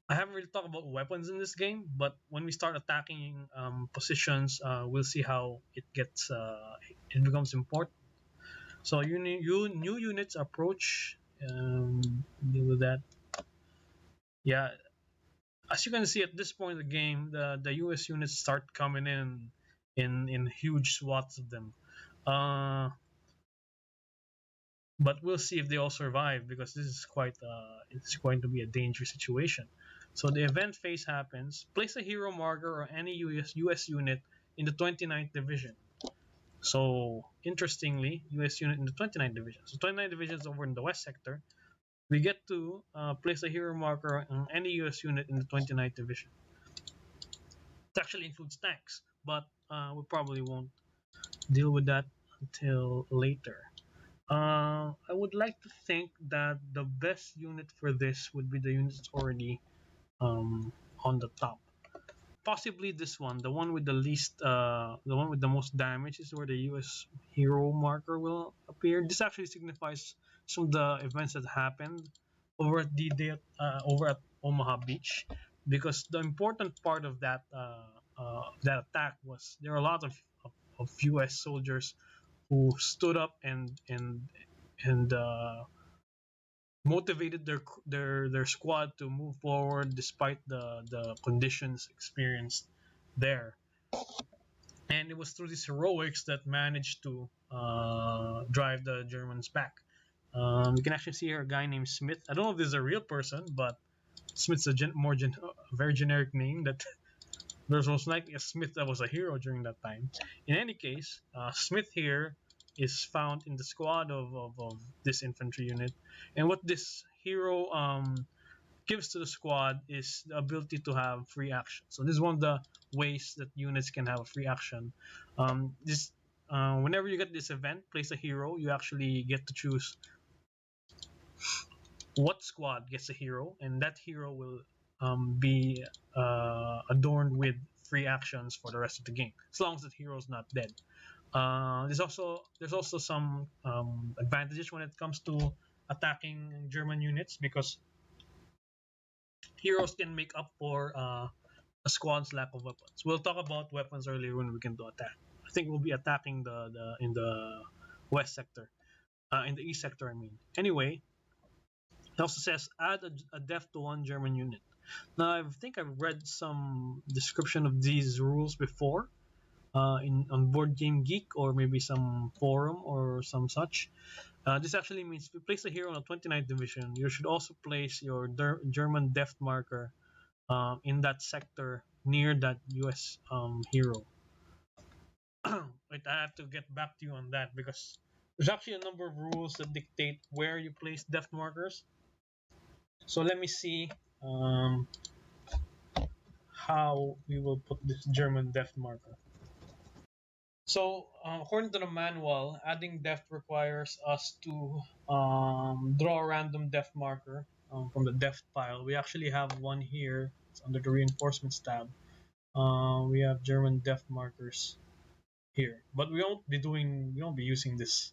I haven't really talked about weapons in this game, but when we start attacking positions, we'll see how it becomes important. So new units approach. Deal with that. Yeah, as you can see at this point in the game, the U.S. units start coming in huge swaths of them. But we'll see if they all survive because this is quite it's going to be a dangerous situation. So the event phase happens. Place a hero marker or any US unit in the 29th division. So interestingly, US unit in the 29th division. So 29th division is over in the west sector. We get to place a hero marker on any US unit in the 29th division. It actually includes tanks, but we probably won't deal with that until later. I would like to think that the best unit for this would be the unit that's already on the top. Possibly this one, the one with the most damage, is where the U.S. hero marker will appear. This actually signifies some of the events that happened over at Omaha Beach, because the important part of that attack was there are a lot of U.S. soldiers who stood up and and motivated their squad to move forward despite the conditions experienced there. And it was through these heroics that managed to drive the Germans back. We can actually see here a guy named Smith. I don't know if this is a real person, but Smith's a very generic name that there's most likely a Smith that was a hero during that time. In any case, Smith here is found in the squad of this infantry unit, and what this hero gives to the squad is the ability to have free action. So this is one of the ways that units can have a free action. This whenever you get this event, place a hero, you actually get to choose what squad gets a hero, and that hero will be adorned with free actions for the rest of the game, as long as the hero is not dead. There's also some advantages when it comes to attacking German units because heroes can make up for a squad's lack of weapons. We'll talk about weapons earlier when we can do attack. I think we'll be attacking the in the west sector, in the east sector. I mean, anyway, it also says add a def to one German unit. Now I think I've read some description of these rules before, in on Board Game Geek or maybe some forum or some such. This actually means if you place a hero on a 29th division, you should also place your German deft marker in that sector near that US hero. Wait, I have to get back to you on that because there's actually a number of rules that dictate where you place deft markers. So let me see how we will put this German deft marker. So, according to the manual, adding deft requires us to draw a random deft marker from the deft pile. We actually have one here. It's under the reinforcements tab. We have German deft markers here, but we won't be using this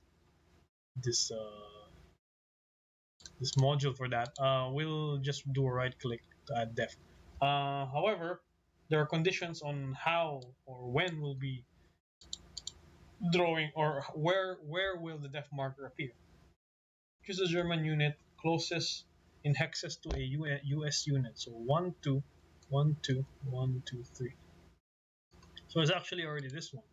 this module for that. We'll just do a right click to add deft. However, there are conditions on how or when we'll be drawing or where will the def marker appear. Choose a German unit closest in hexes to a US unit. So 1, 2, 1, 2, 1, 2, 3. So it's actually already this one.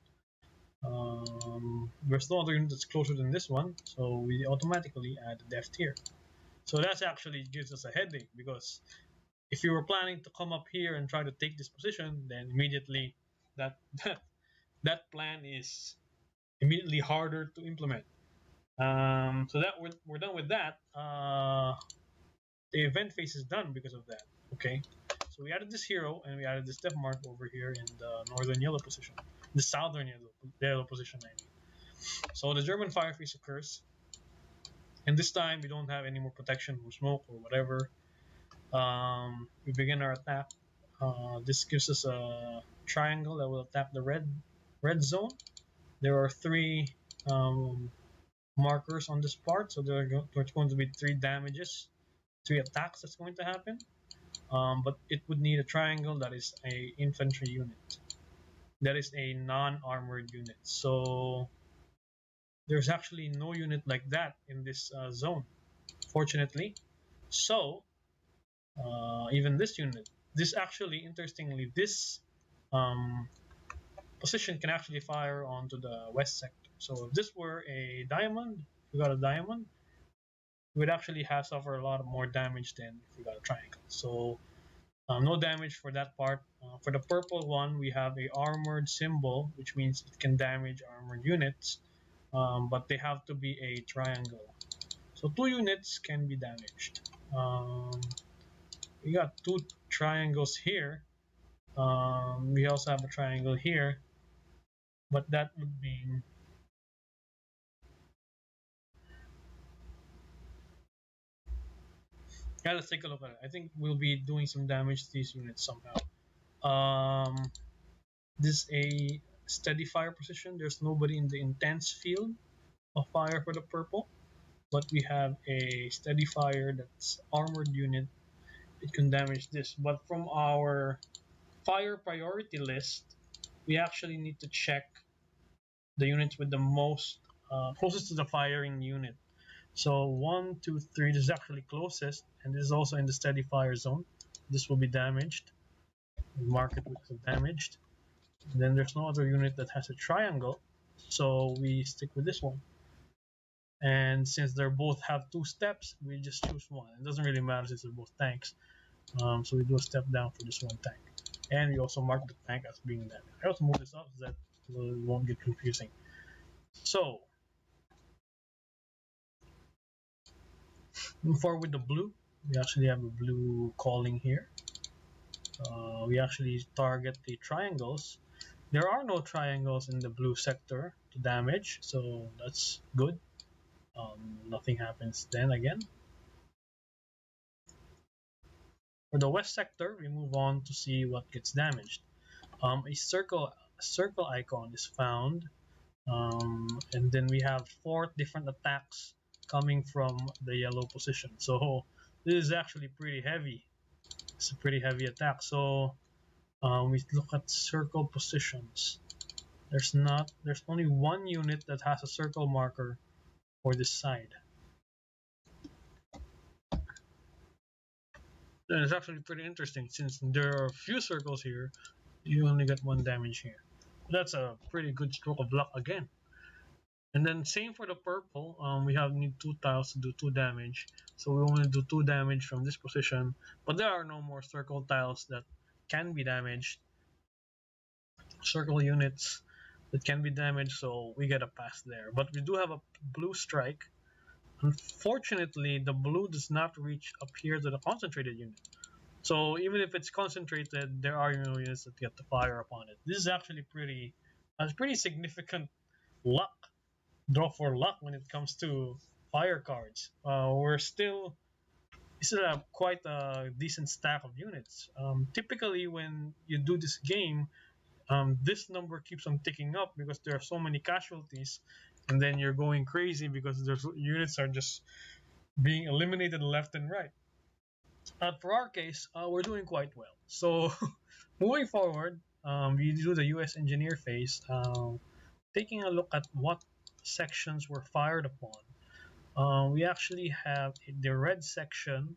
There's no other unit that's closer than this one, so we automatically add the deft here. So that actually gives us a headache because if you were planning to come up here and try to take this position, then immediately that that plan is immediately harder to implement. So that we're done with that. The event phase is done because of that. Okay, so we added this hero and we added this step mark over here in the northern yellow position, the southern yellow position. I mean. So the German fire phase occurs, and this time we don't have any more protection from smoke or whatever. We begin our attack. This gives us a triangle that will attack the red zone. There are three markers on this part, so there's going to be 3 damages, 3 attacks that's going to happen. But it would need a triangle that is a infantry unit, that is a non-armored unit. So there's actually no unit like that in this zone, fortunately. So even this unit, this actually, interestingly, this position can actually fire onto the west sector. So if this were a diamond, if we got a diamond, we would actually have suffer a lot more damage than if we got a triangle. So no damage for that part. For the purple one, we have a armored symbol, which means it can damage armored units, but they have to be a triangle. So 2 units can be damaged. We got 2 triangles here. We also have a triangle here, but that would mean yeah. Let's take a look at it. I think we'll be doing some damage to these units somehow. Um, this is a steady fire position. There's nobody in the intense field of fire for the purple, but we have a steady fire that's armored unit. It can damage this, but from our fire priority list, we actually need to check the units with the most closest to the firing unit. So 1, 2, 3. This is actually closest, and this is also in the steady fire zone. This will be damaged. We mark it with damaged. And then there's no other unit that has a triangle, so we stick with this one. And since they both have 2 steps, we just choose one. It doesn't really matter since they're both tanks. So we do a step down for this one tank. And we also mark the tank as being damaged. I also move this up so that it won't get confusing. So, move forward with the blue. We actually have a blue calling here. We actually target the triangles. There are no triangles in the blue sector to damage, so that's good. Nothing happens then again. For the west sector, we move on to see what gets damaged. A circle icon is found, and then we have 4 different attacks coming from the yellow position. So this is actually pretty heavy. It's a pretty heavy attack. So we look at circle positions. There's only one unit that has a circle marker for this side. And it's actually pretty interesting since there are a few circles here, you only get 1 damage here. That's a pretty good stroke of luck again. And then same for the purple, we need 2 tiles to do 2 damage. So we only do 2 damage from this position, but there are no more circle tiles that can be damaged. Circle units that can be damaged, so we get a pass there. But we do have a blue strike. Unfortunately, the blue does not reach up here to the concentrated unit. So even if it's concentrated, there are units that get to fire upon it. This is actually pretty significant luck, draw for luck when it comes to fire cards. We still have quite a decent stack of units. Typically, when you do this game, this number keeps on ticking up because there are so many casualties, and then you're going crazy because there's units are just being eliminated left and right. For our case, we're doing quite well. So moving forward, we do the U.S. engineer phase, taking a look at what sections were fired upon. We actually have the red section,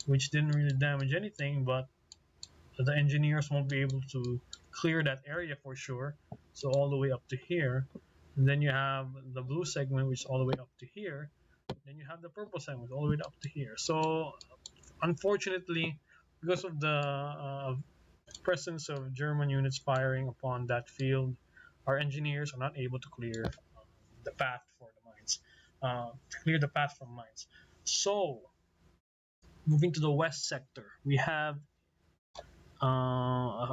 which didn't really damage anything, but the engineers won't be able to clear that area for sure. So all the way up to here. And then you have the blue segment, which is all the way up to here. Then you have the purple segment all the way up to here. So unfortunately, because of the presence of German units firing upon that field, our engineers are not able to clear the path for the mines, clear the path from mines. So moving to the west sector, we have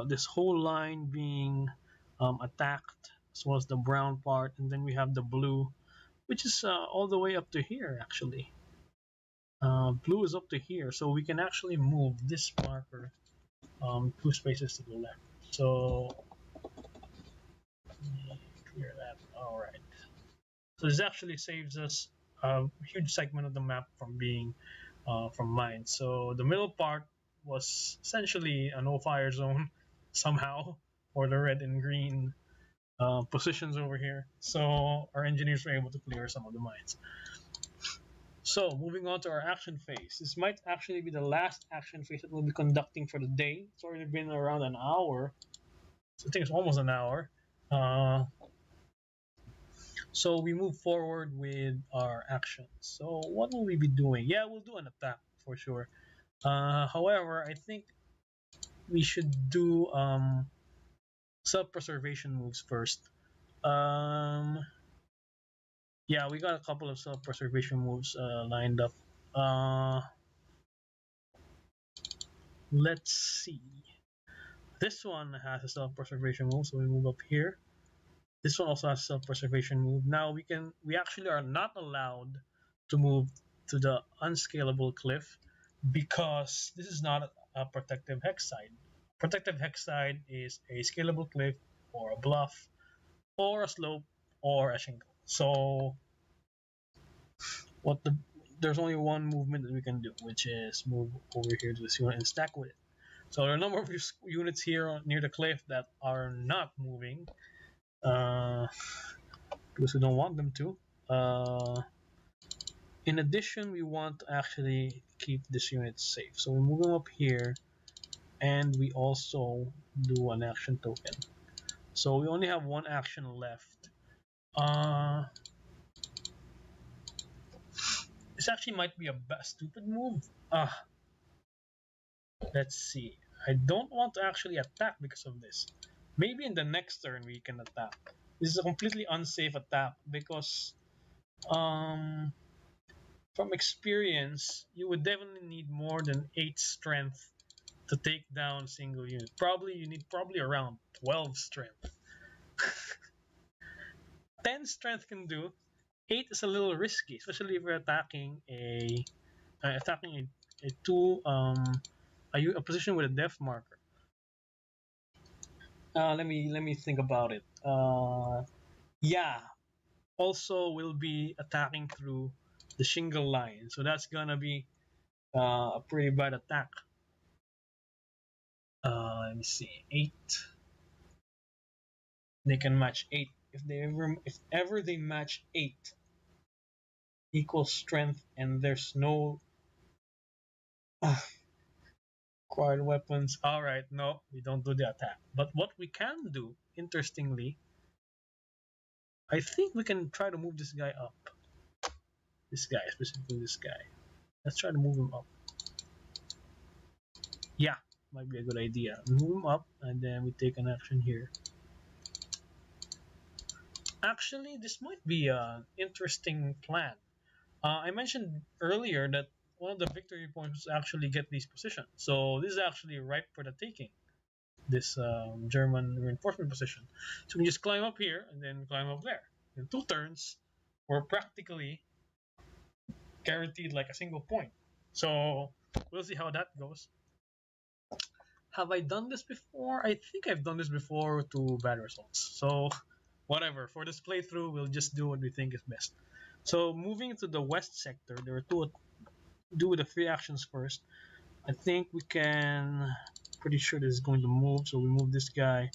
this whole line being attacked, as well as the brown part, and then we have the blue, which is all the way up to here actually. Blue is up to here, so we can actually move this marker 2 spaces to the left. So clear that. All right. So this actually saves us a huge segment of the map from being from mine. So the middle part was essentially a no fire zone somehow for the red and green positions over here. So our engineers were able to clear some of the mines. So moving on to our action phase. This might actually be the last action phase that we'll be conducting for the day. It's already been around an hour. So I think it's almost an hour. So we move forward with our actions. So what will we be doing? Yeah, we'll do an attack for sure. However, I think we should do self-preservation moves first. Yeah, we got a couple of self-preservation moves lined up. Let's see. This one has a self-preservation move, so we move up here. This one also has a self-preservation move. Now we actually are not allowed to move to the unscalable cliff because this is not a protective hex side. Protective hex side is a scalable cliff or a bluff or a slope or a shingle. So there's only one movement that we can do, which is move over here to this unit and stack with it. So there are a number of units here near the cliff that are not moving because we don't want them to. In addition, we want to actually keep this unit safe. So we move them up here, and we also do an action token. So we only have one action left. This actually might be a stupid move. Let's see. I don't want to actually attack because of this. Maybe in the next turn we can attack. This is a completely unsafe attack because um, from experience, you would definitely need more than 8 strength to take down a single unit. Probably you need probably around 12 strength. 10 strength can do. 8 is a little risky, especially if we're attacking a two a position with a depth marker. Let me think about it. Yeah. Also, we'll be attacking through the shingle line, so that's gonna be a pretty bad attack. Let me see. 8. They can match 8. If ever they match 8 equal strength, and there's no acquired weapons. All right, no, we don't do the attack. But what we can do, interestingly, I think we can try to move this guy up. This guy, specifically this guy. Let's try to move him up. Yeah, might be a good idea. Move him up, and then we take an action here. Actually, this might be an interesting plan. I mentioned earlier that one of the victory points was actually get these positions. So this is actually ripe for the taking. This German reinforcement position. So we just climb up here and then climb up there. In 2 turns, we're practically guaranteed like a single point. So we'll see how that goes. Have I done this before? I think I've done this before to bad results. So whatever. For this playthrough, we'll just do what we think is best. So moving to the west sector, there are two do the free actions first. I think we can. Pretty sure this is going to move, so we move this guy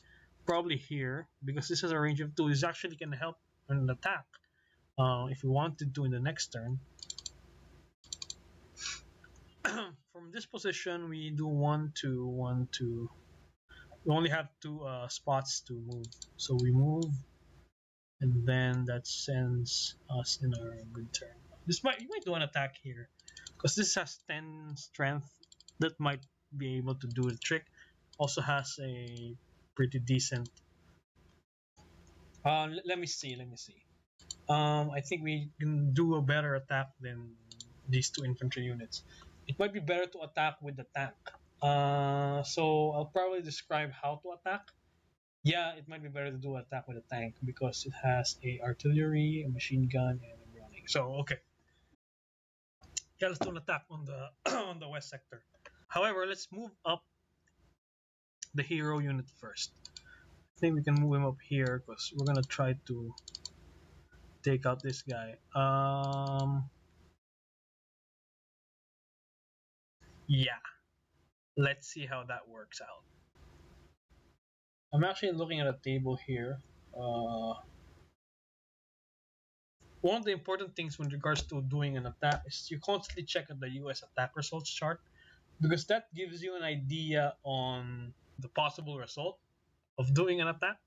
probably here because this has a range of 2. This actually can help an attack if we wanted to in the next turn. From this position, we do 1, 2, 1, 2. We only have 2 spots to move, so we move, and then that sends us in our good turn. You might do an attack here because this has 10 strength. That might be able to do the trick. Also has a pretty decent. Let me see. Let me see. I think we can do a better attack than these 2 infantry units. It might be better to attack with the tank. So I'll probably describe how to attack. Yeah, it might be better to do attack with a tank because it has a artillery, a machine gun, and a running. So okay, yeah, let's do an attack on the on the west sector. However, let's move up the hero unit first. I think we can move him up here because we're gonna try to take out this guy. Yeah, let's see how that works out. I'm actually looking at a table here. One of the important things with regards to doing an attack is you constantly check at the US attack results chart because that gives you an idea on the possible result of doing an attack.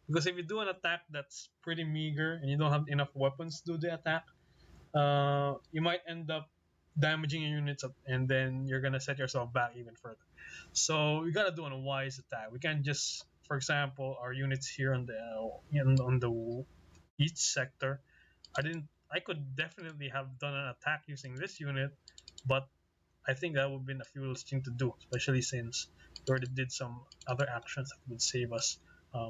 Because if you do an attack that's pretty meager and you don't have enough weapons to do the attack, you might end up damaging your units and then you're gonna set yourself back even further. So we gotta do a wise attack. We can't just, for example, our units here on the each sector. I could definitely have done an attack using this unit, but I think that would have been a foolish thing to do, especially since we already did some other actions that would save us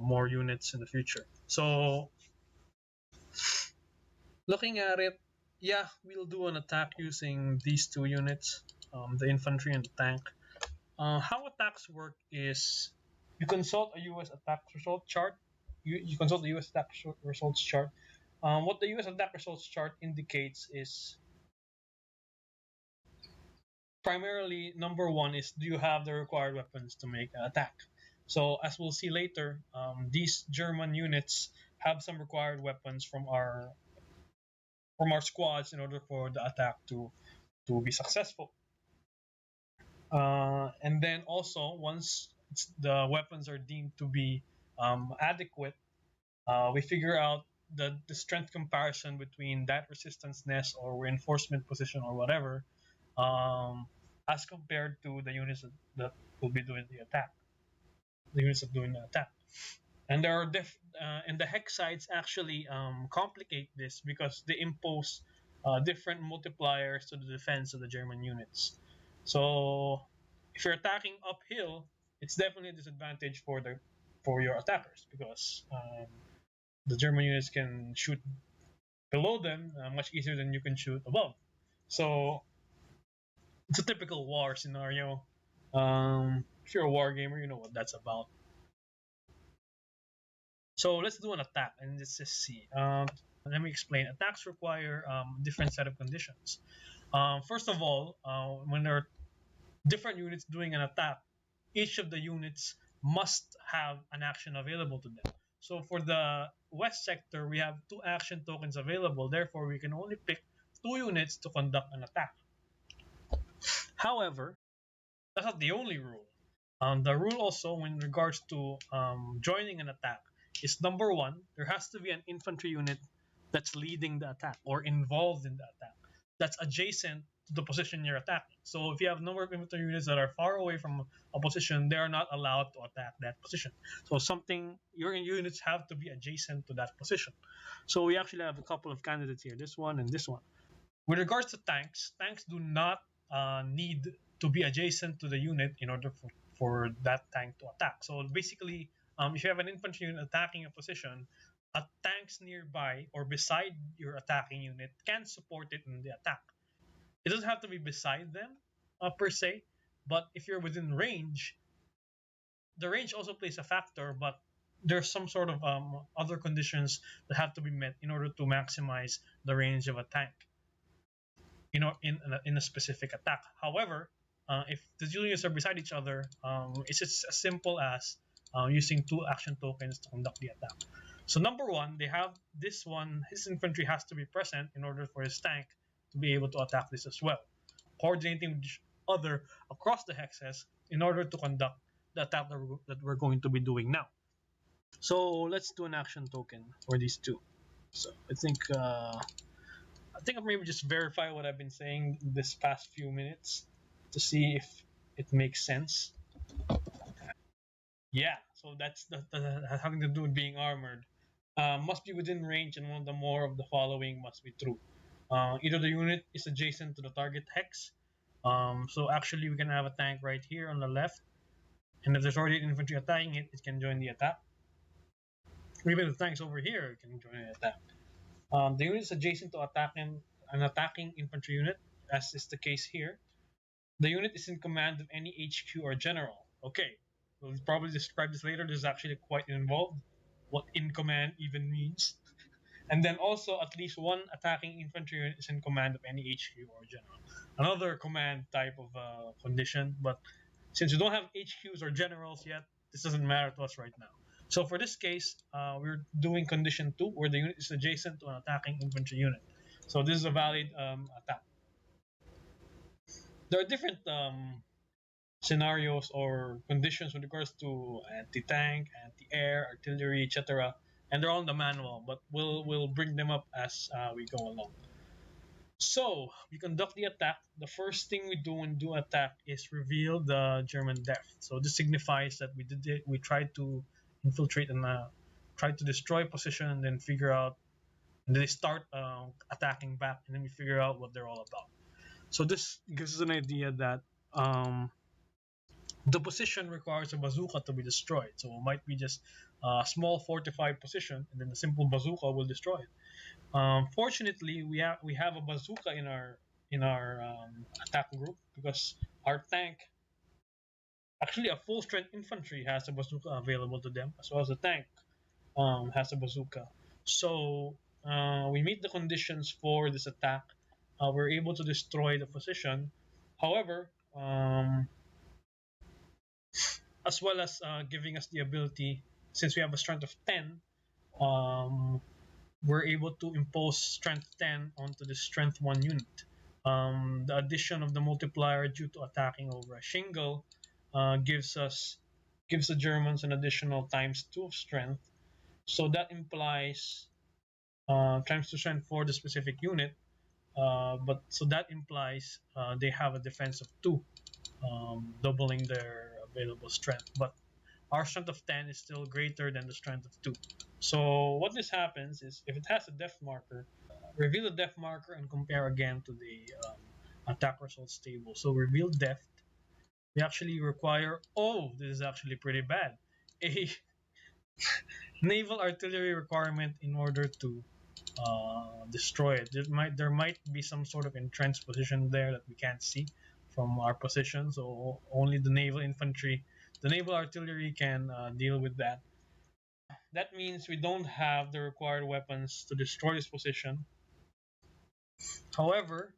more units in the future. So looking at it, yeah, we'll do an attack using these 2 units, the infantry and the tank. How attacks work is you consult a US attack result chart. You consult the US attack results chart. What the US attack results chart indicates is primarily number 1 is do you have the required weapons to make an attack. So as we'll see later, these German units have some required weapons from our from our squads in order for the attack to be successful. And then also, once the weapons are deemed to be adequate, we figure out the strength comparison between that resistance nest or reinforcement position or whatever, um, as compared to the units that will be doing the attack, the units that doing the attack. And there are and the hex sites actually complicate this because they impose different multipliers to the defense of the German units. So if you're attacking uphill, it's definitely a disadvantage for your attackers because the German units can shoot below them much easier than you can shoot above. So it's a typical war scenario. If you're a war gamer, you know what that's about. So let's do an attack and let's just see. Let me explain. Attacks require different set of conditions. First of all, when there are different units doing an attack, each of the units must have an action available to them. So for the west sector, we have 2 action tokens available. Therefore, we can only pick 2 units to conduct an attack. However, that's not the only rule. The rule also, in regards to joining an attack, is number one, there has to be an infantry unit that's leading the attack or involved in the attack that's adjacent to the position you're attacking. So if you have a number of infantry units that are far away from a position, they are not allowed to attack that position. So your units have to be adjacent to that position. So we actually have a couple of candidates here, this one and this one. With regards to tanks, tanks do not need to be adjacent to the unit in order for that tank to attack. So basically, if you have an infantry unit attacking a position, a tanks nearby or beside your attacking unit can support it in the attack. It doesn't have to be beside them per se, but if you're within range, the range also plays a factor, but there's some sort of other conditions that have to be met in order to maximize the range of a tank in a specific attack. However, if the two units are beside each other, it's just as simple as using 2 action tokens to conduct the attack. So number one, they have this one. His infantry has to be present in order for his tank to be able to attack this as well, coordinating with each other across the hexes in order to conduct the attack that we're going to be doing now. So let's do an action token for these two. So I think I'll maybe just verify what I've been saying this past few minutes to see if it makes sense. Yeah, so that's having to do with being armored. Must be within range, and one of the more of the following must be true. Either the unit is adjacent to the target hex. So actually, we can have a tank right here on the left, and if there's already infantry attacking it, it can join the attack. Even the tanks over here can join the attack. The unit is adjacent to attacking an attacking infantry unit, as is the case here. The unit is in command of any HQ or general. Okay, we'll probably describe this later. This is actually quite involved. What in command even means. And then also, at least one attacking infantry unit is in command of any HQ or general. Another command type of condition, but since we don't have HQs or generals yet, this doesn't matter to us right now. So for this case, we're doing condition 2, where the unit is adjacent to an attacking infantry unit. So this is a valid attack. There are different scenarios or conditions with regards to anti-tank, anti-air, artillery, etc. And they're all in the manual, but we'll bring them up as we go along. So we conduct the attack. The first thing we do when do attack is reveal the German depth. So this signifies that we did it. We tried to infiltrate and tried to destroy position, and then figure out. And they start attacking back, and then we figure out what they're all about. So this gives us an idea that the position requires a bazooka to be destroyed. So it might be just a small fortified position, and then a simple bazooka will destroy it. Fortunately, we have a bazooka in our attack group because our tank, actually a full strength infantry, has a bazooka available to them, as well as the tank has a bazooka. So we meet the conditions for this attack. We're able to destroy the position. However, as well as giving us the ability, since we have a strength of 10, um, we're able to impose strength 10 onto the strength 1 unit. The addition of the multiplier due to attacking over a shingle gives the Germans an additional times 2 of strength. So that implies times 2 strength for the specific unit. But so that implies they have a defense of 2, doubling their available strength. But our strength of 10 is still greater than the strength of 2. So what this happens is if it has a depth marker, reveal the depth marker and compare again to the attack results table. So reveal depth. We actually require, oh, this is actually pretty bad, a naval artillery requirement in order to destroy it. There might be some sort of entrenched position there that we can't see from our position, so only the naval infantry, the naval artillery can deal with that. That means we don't have the required weapons to destroy this position. However,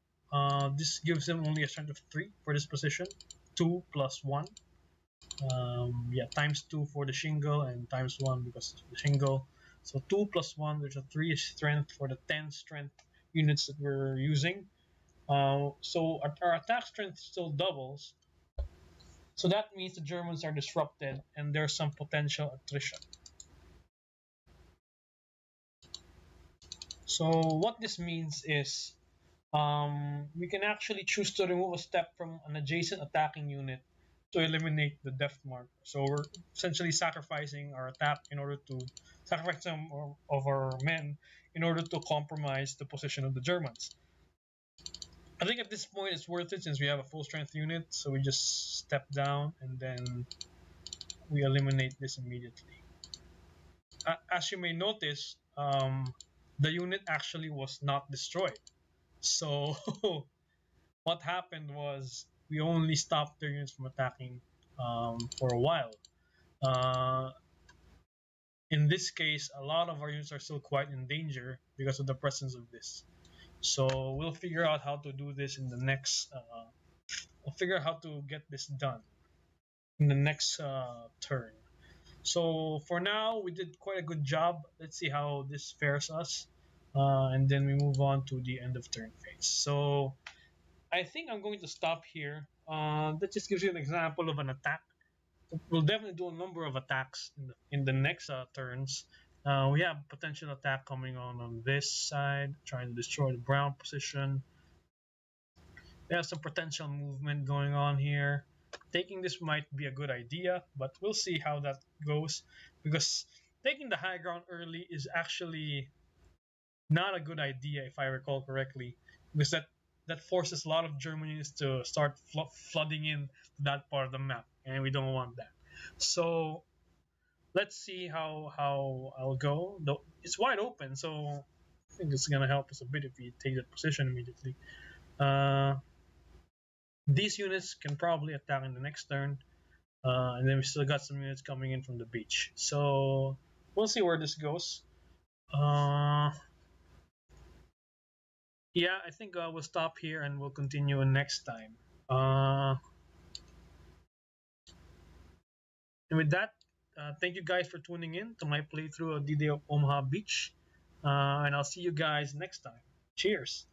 this gives them only a strength of 3 for this position, 2 plus 1. Yeah, times 2 for the shingle and times 1 because of the shingle. So 2 plus 1, there's a 3 strength for the 10 strength units that we're using. So our attack strength still doubles. So that means the Germans are disrupted and there's some potential attrition. So what this means is we can actually choose to remove a step from an adjacent attacking unit to eliminate the depth marker. So we're essentially sacrificing our attack in order to sacrifice some of our men in order to compromise the position of the Germans. I think at this point it's worth it since we have a full strength unit, so we just step down and then we eliminate this immediately. As you may notice, the unit actually was not destroyed. So what happened was we only stopped their units from attacking for a while. Uh, in this case, a lot of our units are still quite in danger because of the presence of this. So we'll figure out how to do this in the next. We'll figure out how to get this done in the next turn. So for now, we did quite a good job. Let's see how this fares us, and then we move on to the end of turn phase. So I think I'm going to stop here. That just gives you an example of an attack. We'll definitely do a number of attacks in the next turns. We have potential attack coming on this side, trying to destroy the brown position. We have some potential movement going on here. Taking this might be a good idea, but we'll see how that goes. Because taking the high ground early is actually not a good idea, if I recall correctly, because that forces a lot of German units to start flooding in to that part of the map, and we don't want that. So let's see how I'll go. Though it's wide open, so I think it's gonna help us a bit if we take that position immediately. These units can probably attack in the next turn, and then we still got some units coming in from the beach. So we'll see where this goes. Yeah, I think we'll stop here and we'll continue next time. And with that, thank you guys for tuning in to my playthrough of D-Day of Omaha Beach. And I'll see you guys next time. Cheers.